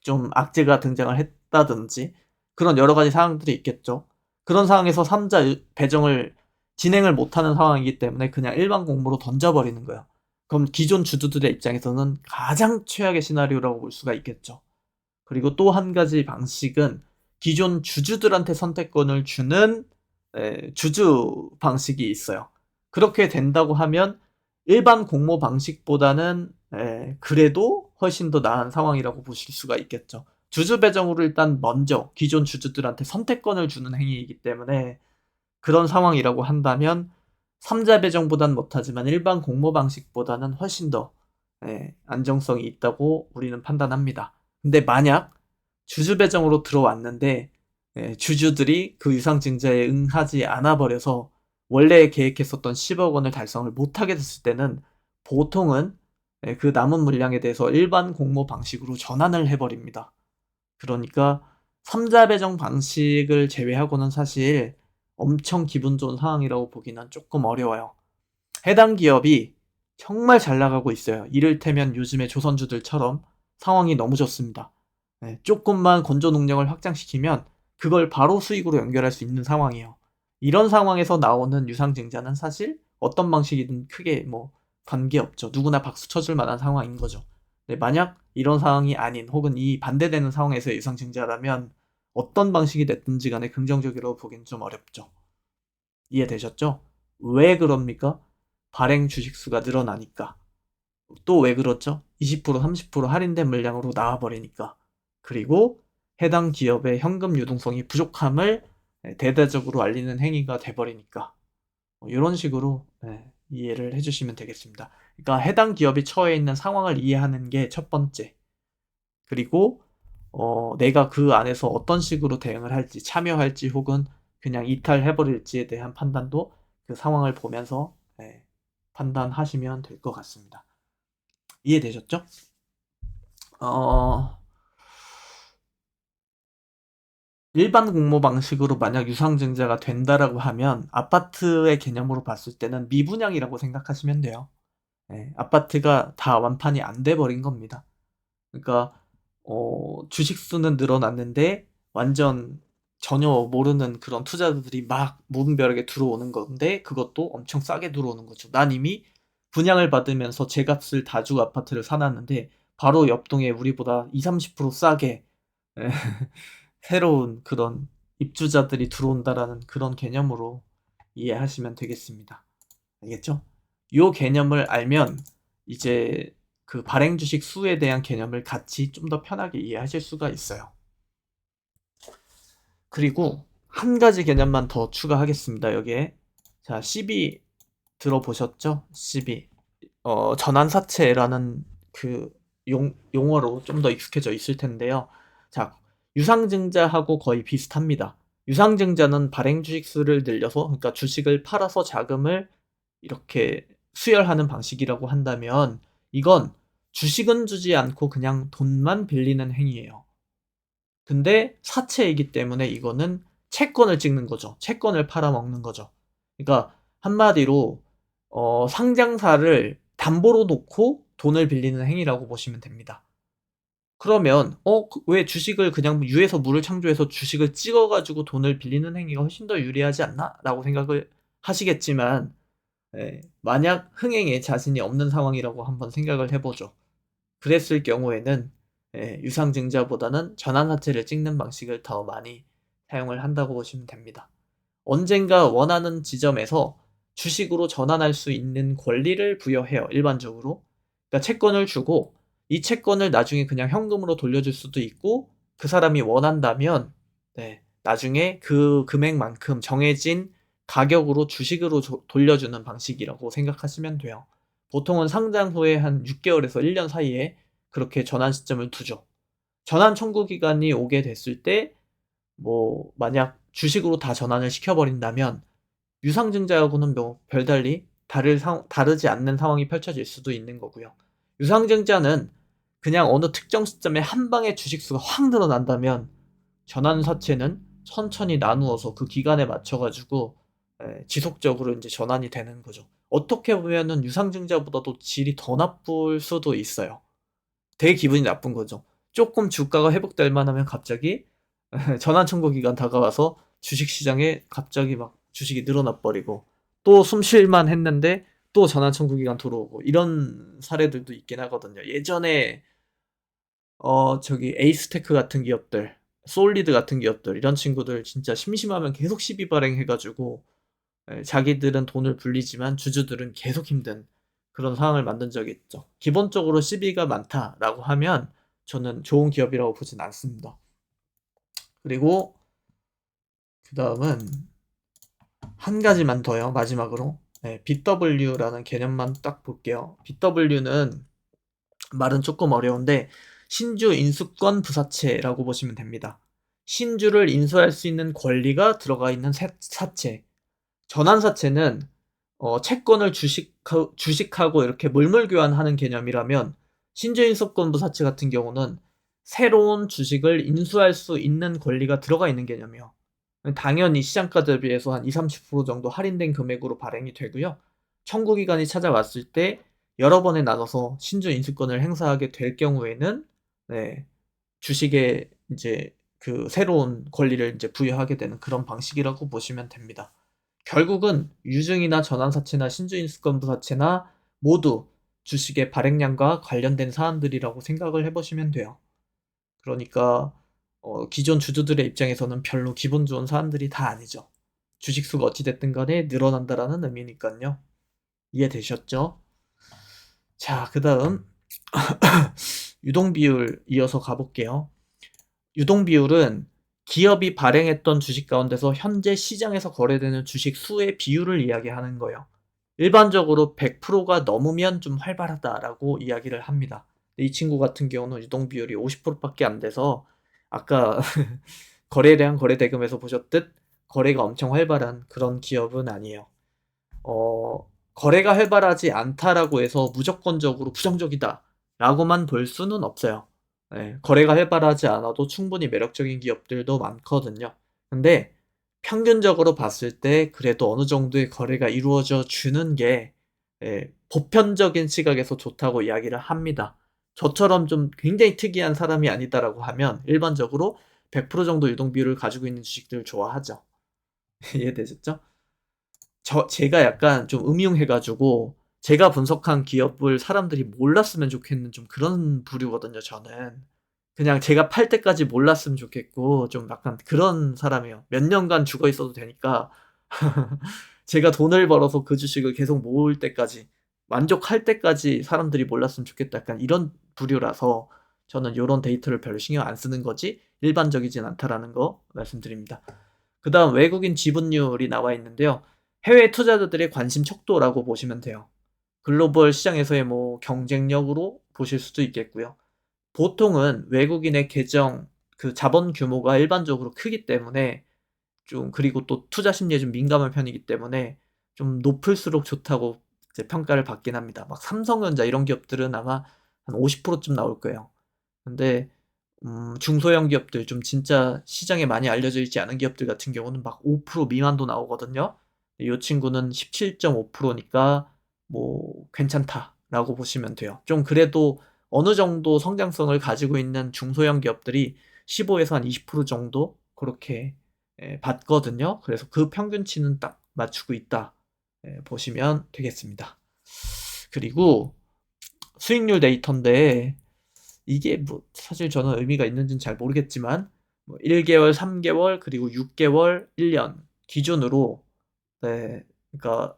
좀 악재가 등장을 했다든지 그런 여러 가지 상황들이 있겠죠. 그런 상황에서 3자 배정을 진행을 못하는 상황이기 때문에 그냥 일반 공모로 던져버리는 거예요. 그럼 기존 주주들의 입장에서는 가장 최악의 시나리오라고 볼 수가 있겠죠. 그리고 또 한 가지 방식은 기존 주주들한테 선택권을 주는 주주 방식이 있어요. 그렇게 된다고 하면 일반 공모 방식보다는 그래도 훨씬 더 나은 상황이라고 보실 수가 있겠죠. 주주 배정으로 일단 먼저 기존 주주들한테 선택권을 주는 행위이기 때문에 그런 상황이라고 한다면 3자 배정보단 못하지만 일반 공모 방식보다는 훨씬 더 안정성이 있다고 우리는 판단합니다. 근데 만약 주주 배정으로 들어왔는데 주주들이 그 유상증자에 응하지 않아 버려서 원래 계획했었던 10억 원을 달성을 못하게 됐을 때는 보통은 그 남은 물량에 대해서 일반 공모 방식으로 전환을 해버립니다. 그러니까 3자 배정 방식을 제외하고는 사실 엄청 기분 좋은 상황이라고 보기는 조금 어려워요. 해당 기업이 정말 잘 나가고 있어요. 이를테면 요즘의 조선주들처럼 상황이 너무 좋습니다. 쪼끔만 건조 능력을 확장시키면 그걸 바로 수익으로 연결할 수 있는 상황이에요. 이런 상황에서 나오는 유상증자는 사실 어떤 방식이든 크게 뭐 관계없죠. 누구나 박수 쳐줄 만한 상황인 거죠. 만약 이런 상황이 아닌 혹은 이 반대되는 상황에서의 유상증자라면 어떤 방식이 됐든지 간에 긍정적으로 보긴 좀 어렵죠. 이해되셨죠? 왜 그럽니까? 발행 주식수가 늘어나니까. 또 왜 그렇죠? 20% 30% 할인된 물량으로 나와버리니까. 그리고 해당 기업의 현금 유동성이 부족함을 대대적으로 알리는 행위가 돼버리니까. 이런 식으로 이해를 해주시면 되겠습니다. 그러니까 해당 기업이 처해 있는 상황을 이해하는 게 첫 번째. 그리고 내가 그 안에서 어떤 식으로 대응을 할지, 참여할지 혹은 그냥 이탈해버릴지에 대한 판단도 그 상황을 보면서 판단하시면 될 것 같습니다. 이해되셨죠? 어, 일반 공모 방식으로 만약 유상증자가 된다라고 하면 아파트의 개념으로 봤을 때는 미분양이라고 생각하시면 돼요. 아파트가 다 완판이 안 돼 버린 겁니다. 그러니까 주식 수는 늘어났는데 완전 전혀 모르는 그런 투자자들이 막 무분별하게 들어오는 건데 그것도 엄청 싸게 들어오는 거죠. 난 이미 분양을 받으면서 제 값을 다 주고 아파트를 사놨는데 바로 옆 동에 우리보다 20-30% 싸게 새로운 그런 입주자들이 들어온다라는 그런 개념으로 이해하시면 되겠습니다. 알겠죠? 요 개념을 알면 이제 그 발행 주식 수에 대한 개념을 같이 좀 더 편하게 이해하실 수가 있어요. 그리고 한 가지 개념만 더 추가하겠습니다. 여기에 자 CB 들어보셨죠? CB 전환사채라는 그 용어로 좀 더 익숙해져 있을 텐데요. 자 유상증자하고 거의 비슷합니다. 유상증자는 발행 주식 수를 늘려서 그러니까 주식을 팔아서 자금을 이렇게 수혈하는 방식이라고 한다면 이건 주식은 주지 않고 그냥 돈만 빌리는 행위예요. 근데 사채이기 때문에 이거는 채권을 찍는 거죠. 채권을 팔아먹는 거죠. 그러니까 한마디로 상장사를 담보로 놓고 돈을 빌리는 행위라고 보시면 됩니다. 그러면 왜 주식을 그냥 유에서 물을 창조해서 주식을 찍어 가지고 돈을 빌리는 행위가 훨씬 더 유리하지 않나?라고 생각을 하시겠지만 만약 흥행에 자신이 없는 상황이라고 한번 생각을 해 보죠. 그랬을 경우에는 유상증자보다는 전환사채를 찍는 방식을 더 많이 사용을 한다고 보시면 됩니다. 언젠가 원하는 지점에서 주식으로 전환할 수 있는 권리를 부여해요, 일반적으로. 그러니까 채권을 주고 이 채권을 나중에 그냥 현금으로 돌려줄 수도 있고 그 사람이 원한다면 나중에 그 금액만큼 정해진 가격으로 주식으로 돌려주는 방식이라고 생각하시면 돼요. 보통은 상장 후에 한 6개월에서 1년 사이에 그렇게 전환 시점을 두죠. 전환 청구 기간이 오게 됐을 때 뭐 만약 주식으로 다 전환을 시켜버린다면 유상증자하고는 뭐 별달리 다르지 않는 상황이 펼쳐질 수도 있는 거고요. 유상증자는 그냥 어느 특정 시점에 한 방에 주식수가 확 늘어난다면 전환사채는 천천히 나누어서 그 기간에 맞춰가지고 지속적으로 이제 전환이 되는 거죠. 어떻게 보면은 유상증자보다도 질이 더 나쁠 수도 있어요. 되게 기분이 나쁜 거죠. 조금 주가가 회복될 만하면 갑자기 전환 청구 기간 다가와서 주식시장에 갑자기 막 주식이 늘어나 버리고 또 숨 쉴만 했는데 또 전환 청구 기간 들어오고 이런 사례들도 있긴 하거든요. 예전에 저기 에이스테크 같은 기업들, 솔리드 같은 기업들 이런 친구들 진짜 심심하면 계속 시비 발행해 가지고 자기들은 돈을 불리지만 주주들은 계속 힘든 그런 상황을 만든 적이 있죠. 기본적으로 시비가 많다라고 하면 저는 좋은 기업이라고 보진 않습니다. 그리고 그다음은 한 가지만 더요. 마지막으로 BW라는 개념만 딱 볼게요. BW는 말은 조금 어려운데 신주 인수권 부사채라고 보시면 됩니다. 신주를 인수할 수 있는 권리가 들어가 있는 사채. 전환사채는 채권을 주식하고 이렇게 물물 교환하는 개념이라면 신주 인수권 부사채 같은 경우는 새로운 주식을 인수할 수 있는 권리가 들어가 있는 개념이요. 당연히 시장가 대비해서 한 20-30% 정도 할인된 금액으로 발행이 되고요. 청구 기간이 찾아왔을 때 여러 번에 나눠서 신주 인수권을 행사하게 될 경우에는 주식에 이제 그 새로운 권리를 이제 부여하게 되는 그런 방식이라고 보시면 됩니다. 결국은 유증이나 전환사채나 신주인수권부사채나 모두 주식의 발행량과 관련된 사안들이라고 생각을 해보시면 돼요. 그러니까 기존 주주들의 입장에서는 별로 기분 좋은 사안들이 다 아니죠. 주식수가 어찌됐든 간에 늘어난다라는 의미니까요. 이해되셨죠? 자, 그 다음 유동비율 이어서 가볼게요. 유동비율은 기업이 발행했던 주식 가운데서 현재 시장에서 거래되는 주식 수의 비율을 이야기하는 거예요. 일반적으로 100%가 넘으면 좀 활발하다라고 이야기를 합니다. 이 친구 같은 경우는 유동비율이 50%밖에 안 돼서 아까 거래량 거래대금에서 보셨듯 거래가 엄청 활발한 그런 기업은 아니에요. 거래가 활발하지 않다라고 해서 무조건적으로 부정적이다 라고만 볼 수는 없어요. 네, 거래가 활발하지 않아도 충분히 매력적인 기업들도 많거든요. 근데 평균적으로 봤을 때 그래도 어느 정도의 거래가 이루어져 주는 게 보편적인 시각에서 좋다고 이야기를 합니다. 저처럼 좀 굉장히 특이한 사람이 아니다라고 하면 일반적으로 100% 정도 유동비율을 가지고 있는 주식들을 좋아하죠. 이해되셨죠? 제가 약간 좀 음흉해가지고 제가 분석한 기업을 사람들이 몰랐으면 좋겠는 좀 그런 부류거든요, 저는. 그냥 제가 팔 때까지 몰랐으면 좋겠고 좀 약간 그런 사람이에요. 몇 년간 죽어 있어도 되니까 제가 돈을 벌어서 그 주식을 계속 모을 때까지 만족할 때까지 사람들이 몰랐으면 좋겠다. 약간 이런 부류라서 저는 요런 데이터를 별로 신경 안 쓰는 거지 일반적이진 않다라는 거 말씀드립니다. 그다음 외국인 지분율이 나와 있는데요. 해외 투자자들의 관심 척도라고 보시면 돼요. 글로벌 시장에서의 뭐 경쟁력으로 보실 수도 있겠고요. 보통은 외국인의 계정 그 자본 규모가 일반적으로 크기 때문에 좀 그리고 또 투자 심리에 좀 민감한 편이기 때문에 좀 높을수록 좋다고 이제 평가를 받긴 합니다. 막 삼성전자 이런 기업들은 아마 한 50%쯤 나올 거예요. 근데 중소형 기업들 좀 진짜 시장에 많이 알려져 있지 않은 기업들 같은 경우는 막 5% 미만도 나오거든요. 이 친구는 17.5%니까 뭐 괜찮다라고 보시면 돼요. 좀 그래도 어느 정도 성장성을 가지고 있는 중소형 기업들이 15에서 한 20% 정도 그렇게 받거든요. 그래서 그 평균치는 딱 맞추고 있다. 보시면 되겠습니다. 그리고 수익률 데이터인데 이게 뭐 사실 저는 의미가 있는지는 잘 모르겠지만 뭐 1개월, 3개월, 그리고 6개월, 1년 기준으로 그러니까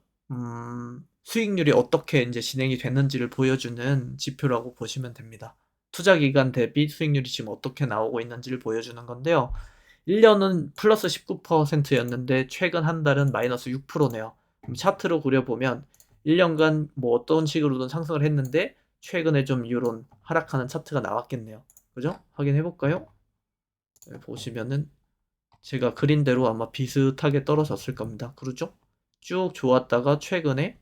수익률이 어떻게 이제 진행이 됐는지를 보여주는 지표라고 보시면 됩니다. 투자 기간 대비 수익률이 지금 어떻게 나오고 있는지를 보여주는 건데요. 1년은 플러스 19%였는데 최근 한 달은 마이너스 6%네요. 그럼 차트로 그려보면 1년간 뭐 어떤 식으로든 상승을 했는데 최근에 좀 이런 하락하는 차트가 나왔겠네요. 그죠? 확인해 볼까요? 보시면은 제가 그린 대로 아마 비슷하게 떨어졌을 겁니다. 그렇죠? 쭉 좋았다가 최근에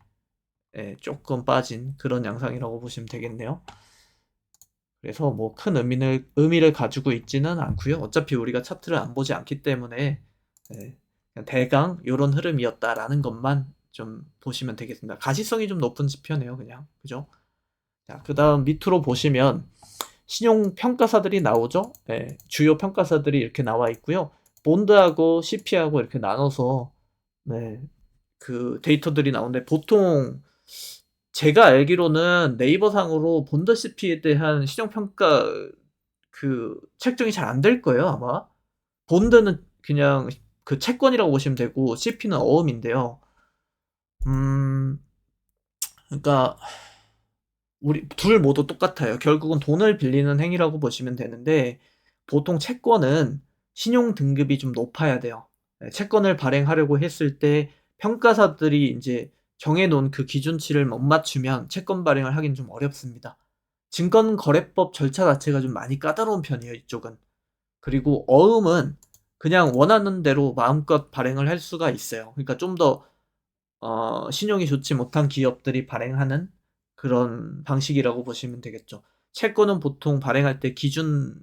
조금 빠진 그런 양상이라고 보시면 되겠네요. 그래서 뭐 큰 의미를 가지고 있지는 않고요. 어차피 우리가 차트를 안 보지 않기 때문에 그냥 대강 요런 흐름이었다라는 것만 좀 보시면 되겠습니다. 가시성이 좀 높은 지표네요, 그냥. 그죠? 자, 그다음 밑으로 보시면 신용 평가사들이 나오죠. 주요 평가사들이 이렇게 나와 있고요. 본드하고 CP하고 이렇게 나눠서 그 데이터들이 나오는데 보통 제가 알기로는 네이버상으로 본드 CP에 대한 신용평가 그 책정이 잘 안 될 거예요, 아마. 본드는 그냥 그 채권이라고 보시면 되고 CP는 어음인데요. 음, 그러니까 우리 둘 모두 똑같아요. 결국은 돈을 빌리는 행위라고 보시면 되는데 보통 채권은 신용 등급이 좀 높아야 돼요. 채권을 발행하려고 했을 때 평가사들이 이제 정해놓은 그 기준치를 못 맞추면 채권 발행을 하긴 좀 어렵습니다. 증권거래법 절차 자체가 좀 많이 까다로운 편이에요, 이쪽은. 그리고 어음은 그냥 원하는 대로 마음껏 발행을 할 수가 있어요. 그러니까 좀 더 신용이 좋지 못한 기업들이 발행하는 그런 방식이라고 보시면 되겠죠. 채권은 보통 발행할 때 기준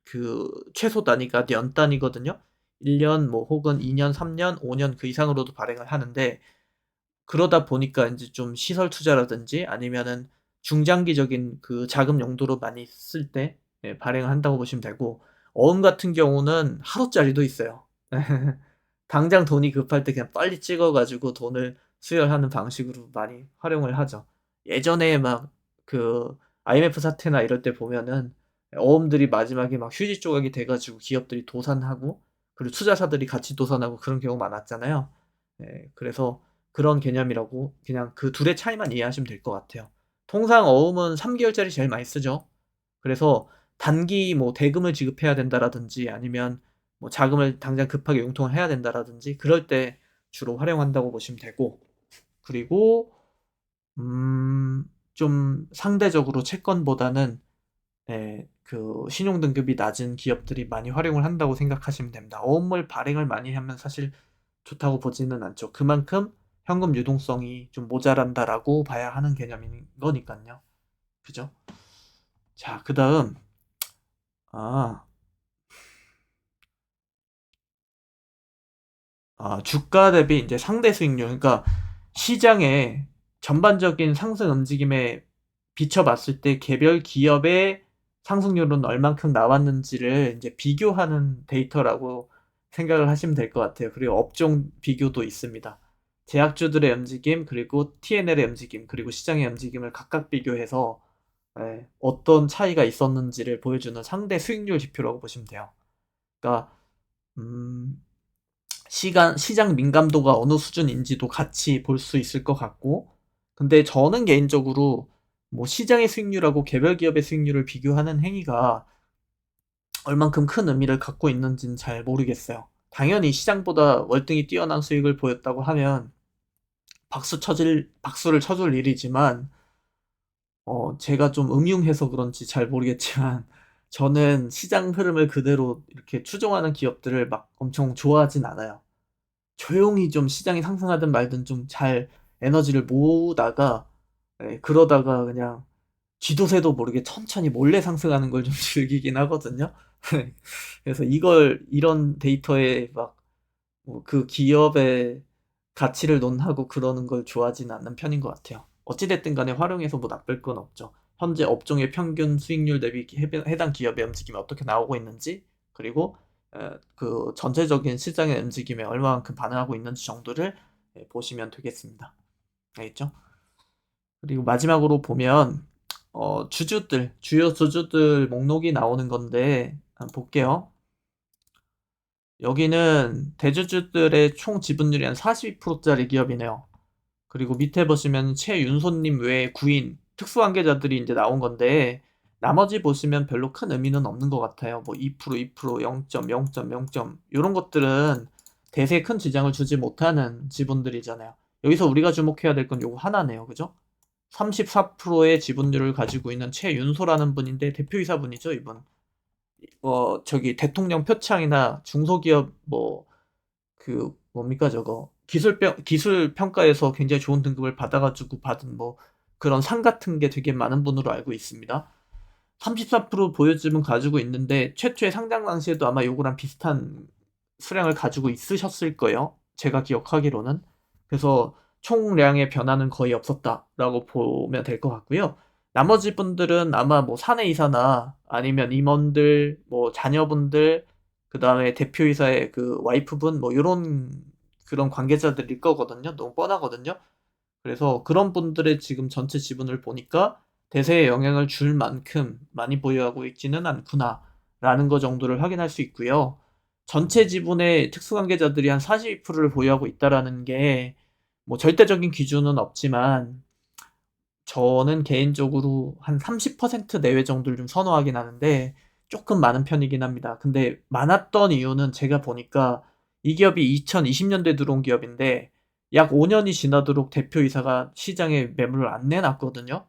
그 최소 단위가 년 단위거든요. 1년 뭐 혹은 2년, 3년, 5년 그 이상으로도 발행을 하는데 그러다 보니까 이제 좀 시설 투자라든지 아니면은 중장기적인 그 자금 용도로 많이 쓸 때 예 발행한다고 보시면 되고 어음 같은 경우는 하루짜리도 있어요. 당장 돈이 급할 때 그냥 빨리 찍어 가지고 돈을 수여하는 방식으로 많이 활용을 하죠. 예전에 막 그 IMF 사태나 이럴 때 보면은 어음들이 마지막에 막 휴지 조각이 돼 가지고 기업들이 도산하고 그리고 투자사들이 같이 도산하고 그런 경우 많았잖아요. 예 그래서 그런 개념이라고 그냥 그 둘의 차이만 이해하시면 될 것 같아요. 통상 어음은 3 개월짜리 제일 많이 쓰죠. 그래서 단기 뭐 대금을 지급해야 된다라든지 아니면 뭐 자금을 당장 급하게 융통을 해야 된다라든지 그럴 때 주로 활용한다고 보시면 되고 그리고 좀 상대적으로 채권보다는 예 그 신용 등급이 낮은 기업들이 많이 활용을 한다고 생각하시면 됩니다. 어음을 발행을 많이 하면 사실 좋다고 보지는 않죠. 그만큼 현금 유동성이 좀 모자란다라고 봐야 하는 개념인 거니깐요. 그죠? 자 그다음 아 주가 대비 인제 상대 수익률 그러니까 시장의 전반적인 상승 움직임에 비춰 봤을 때 개별 기업의 상승률은 얼만큼 나왔는지를 인제 비교하는 데이터라고 생각을 하시면 될 것 같아요. 그리고 업종 비교도 있습니다. 제약주들의 움직임 그리고 T&L의 움직임 그리고 시장의 움직임을 각각 비교해서 예 어떤 차이가 있었는지를 보여주는 상대 수익률 지표라고 보시면 돼요. 그러니까 음 시장 민감도가 어느 수준인지도 같이 볼 수 있을 것 같고 근데 저는 개인적으로 뭐 시장의 수익률하고 개별 기업의 수익률을 비교하는 행위가 얼만큼 큰 의미를 갖고 있는지는 잘 모르겠어요. 당연히 시장보다 월등히 뛰어난 수익을 보였다고 하면 박수를 쳐줄 일이지만 제가 좀 음흉해서 그런지 잘 모르겠지만 저는 시장 흐름을 그대로 이렇게 추종하는 기업들을 막 엄청 좋아하진 않아요. 조용히 좀 시장이 상승하든 말든 좀 잘 에너지를 모으다가 예 그러다가 그냥 쥐도 새도 모르게 천천히 몰래 상승하는 걸 좀 즐기긴 하거든요. 네. 그래서 이걸 이런 데이터에 막 뭐 그 기업의 가치를 논하고 그러는 걸 좋아하지는 않는 편인 것 같아요. 어찌 됐든 간에 활용해서 뭐 나쁠 건 없죠. 현재 업종의 평균 수익률 대비 해당 기업의 움직임이 어떻게 나오고 있는지 그리고 그 전체적인 시장의 움직임에 얼마만큼 반응하고 있는지 정도를 예 보시면 되겠습니다. 알겠죠? 그리고 마지막으로 보면 주주들 주요 주주들 목록이 나오는 건데 한번 볼게요. 여기는 대주주들의 총 지분율이 한 42% 짜리 기업이네요. 그리고 밑에 보시면 최윤소님 외에 9인 특수관계자들이 인제 나온 건데 나머지 보시면 별로 큰 의미는 없는 것 같아요. 뭐 2% 2% 0.0. 0.0. 요런 것들은 대세에 큰 지장을 주지 못하는 지분들이잖아요. 여기서 우리가 주목해야 될 건 요거 하나네요. 그죠? 34%의 지분율을 가지고 있는 최윤소라는 분인데 대표이사분이죠, 이분. 저기 대통령 표창이나 중소기업 뭐 그 뭡니까 저거 기술 평가에서 굉장히 좋은 등급을 받아 가지고 받은 뭐 그런 상 같은 게 되게 많은 분으로 알고 있습니다. 34% 보유지분 가지고 있는데 최초의 상장 당시에도 아마 요거랑 비슷한 수량을 가지고 있으셨을 거예요. 제가 기억하기로는. 그래서 총량의 변화는 거의 없었다라고 보면 될 것 같고요. 나머지 분들은 아마 뭐 사내이사나 아니면 임원들, 뭐 자녀분들, 그다음에 대표이사의 그 와이프분 뭐 요런 그런 관계자들일 거거든요. 너무 뻔하거든요. 그래서 그런 분들의 지금 전체 지분을 보니까 '대세에 영향을 줄 만큼 많이 보유하고 있지는 않구나.'라는 거 정도를 확인할 수 있고요. 전체 지분의 특수관계자들이 한 42%를 보유하고 있다라는 게 뭐 절대적인 기준은 없지만 저는 개인적으로 한 30% 내외 정도를 좀 선호하긴 하는데 쪼끔 많은 편이긴 합니다. 근데 많았던 이유는 제가 보니까 이 기업이 2020년도에 들어온 기업인데 약 5 년이 지나도록 대표이사가 시장에 매물을 안 내놨거든요.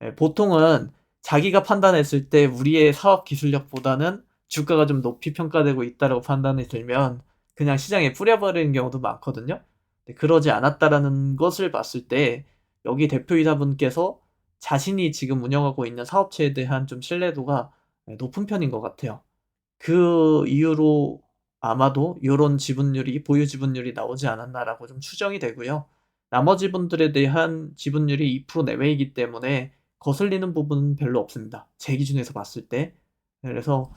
예 보통은 자기가 판단했을 때 '우리의 사업 기술력보다는 주가가 좀 높이 평가되고 있다.'라고 판단이 들면 그냥 시장에 뿌려 버리는 경우도 많거든요. 근데 그러지 않았다라는 것을 봤을 때 여기 대표이사분께서 자신이 지금 운영하고 있는 사업체에 대한 좀 신뢰도가 예 높은 편인 것 같아요. 그 이유로 아마도 요런 지분율이 '보유 지분율이 나오지 않았나.'라고 좀 추정이 되고요. 나머지 분들에 대한 지분율이 2% 내외이기 때문에 거슬리는 부분은 별로 없습니다, 제 기준에서 봤을 때. 그래서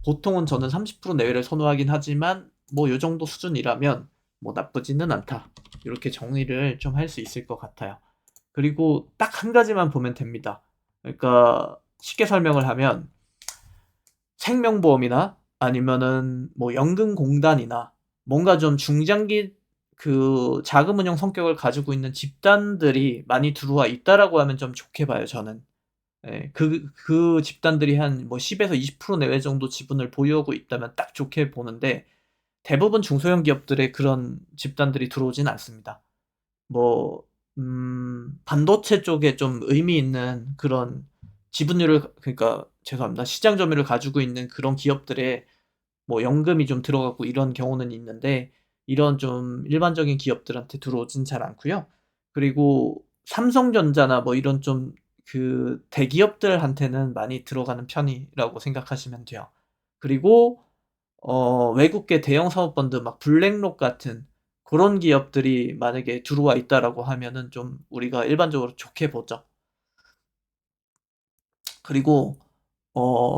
보통은 저는 30% 내외를 선호하긴 하지만 뭐 요 정도 수준이라면 뭐 나쁘지는 않다. 이렇게 정리를 좀 할 수 있을 것 같아요. 그리고 딱 한 가지만 보면 됩니다. 그러니까 쉽게 설명을 하면 생명보험이나 아니면은 뭐 연금공단이나 뭔가 좀 중장기 그 자금운용 성격을 가지고 있는 집단들이 많이 들어와 있다라고 하면 좀 좋게 봐요, 저는. 예, 그 집단들이 한 뭐 10에서 20% 내외 정도 지분을 보유하고 있다면 딱 좋게 보는데 대부분 중소형 기업들의 그런 집단들이 들어오진 않습니다. 뭐, 반도체 쪽에 좀 의미 있는 그런 지분율을, 그러니까 죄송합니다. 시장 점유율을 가지고 있는 그런 기업들의 뭐 연금이 좀 들어가고 이런 경우는 있는데 이런 좀 일반적인 기업들한테 들어오진 잘 않고요. 그리고 삼성전자나 뭐 이런 좀 그 대기업들한테는 많이 들어가는 편이라고 생각하시면 돼요. 그리고 외국계 대형 사모펀드 막 블랙록 같은 그런 기업들이 만약에 들어와 있다라고 하면은 좀 우리가 일반적으로 좋게 보죠. 그리고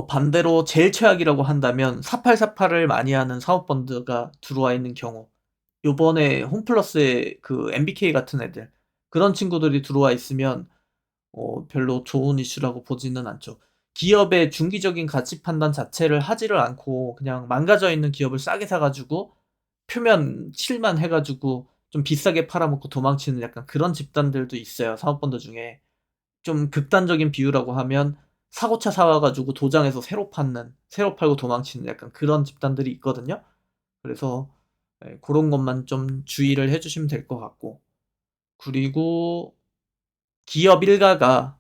반대로 제일 최악이라고 한다면 4848을 많이 하는 사모펀드가 들어와 있는 경우. 요번에 홈플러스의 그 MBK 같은 애들 그런 친구들이 들어와 있으면 별로 좋은 이슈라고 보지는 않죠. 기업의 중기적인 가치 판단 자체를 하지를 않고 그냥 망가져 있는 기업을 싸게 사 가지고 표면 칠만 해 가지고 좀 비싸게 팔아먹고 도망치는 약간 그런 집단들도 있어요, 사모펀드 중에. 좀 극단적인 비유라고 하면 사고차 사 와 가지고 도장에서 새로 팔고 도망치는 약간 그런 집단들이 있거든요. 그래서 예, 고런 것만 좀 주의를 해 주시면 될 것 같고. 그리고 기업 일가가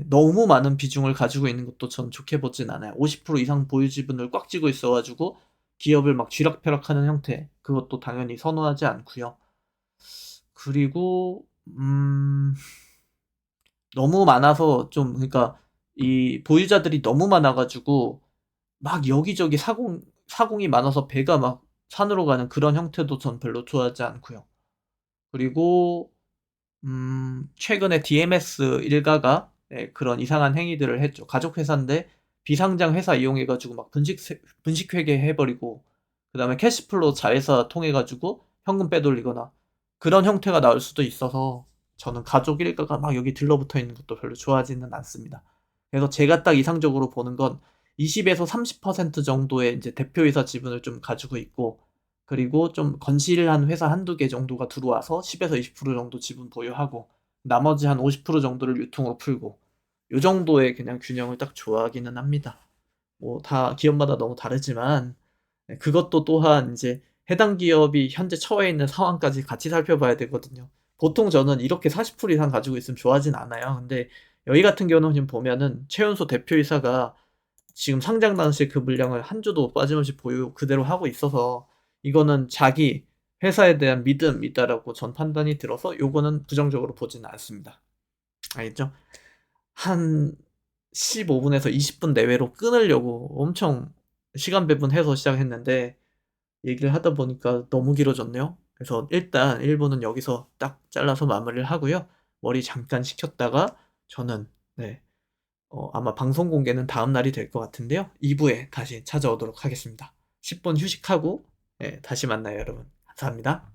너무 많은 비중을 가지고 있는 것도 전 좋게 보진 않아요. 50% 이상 보유 지분을 꽉 쥐고 있어 가지고 기업을 막 쥐락펴락하는 형태 그것도 당연히 선호하지 않고요. 그리고 너무 많아서 좀 그러니까 이 보유자들이 너무 많아 가지고 막 여기저기 사공이 많아서 배가 막 산으로 가는 그런 형태도 전 별로 좋아하지 않고요. 그리고 최근에 DMS 일가가 그런 이상한 행위들을 했죠. 가족 회사인데 비상장 회사 이용해 가지고 막 분식회계 해 버리고 그다음에 캐시플로우 자회사 통해 가지고 현금 빼돌리거나 그런 형태가 나올 수도 있어서 저는 가족 일가가 막 여기 들러붙어 있는 것도 별로 좋아하지는 않습니다. 그래서 제가 딱 이상적으로 보는 건 20에서 30% 정도의 이제 대표이사 지분을 좀 가지고 있고 그리고 좀 건실한 회사 한두 개 정도가 들어와서 10에서 20% 정도 지분 보유하고 나머지 한 50% 정도를 유통으로 풀고 요 정도의 그냥 균형을 딱 좋아하기는 합니다. 뭐 다 기업마다 너무 다르지만 그것도 또한 이제 해당 기업이 현재 처해 있는 상황까지 같이 살펴봐야 되거든요. 보통 저는 이렇게 40% 이상 가지고 있으면 좋아하진 않아요. 근데 여기 같은 경우는 지금 보면은 최연소 대표이사가 지금 상장 당시 그 물량을 한 주도 빠짐없이 보유 그대로 하고 있어서 이거는 자기 회사에 대한 믿음이다라고 전 판단이 들어서 요거는 부정적으로 보지는 않습니다. 알겠죠? 한 15분에서 20분 내외로 끊으려고 엄청 시간 배분해서 시작했는데 얘기를 하다 보니까 너무 길어졌네요. 그래서 일단 1부는 여기서 딱 잘라서 마무리를 하고요. 머리 잠깐 식혔다가 저는 네, 아마 방송 공개는 다음 날이 될 것 같은데요. 2부에 다시 찾아오도록 하겠습니다. 10분 휴식하고 예, 다시 만나요, 여러분. 감사합니다.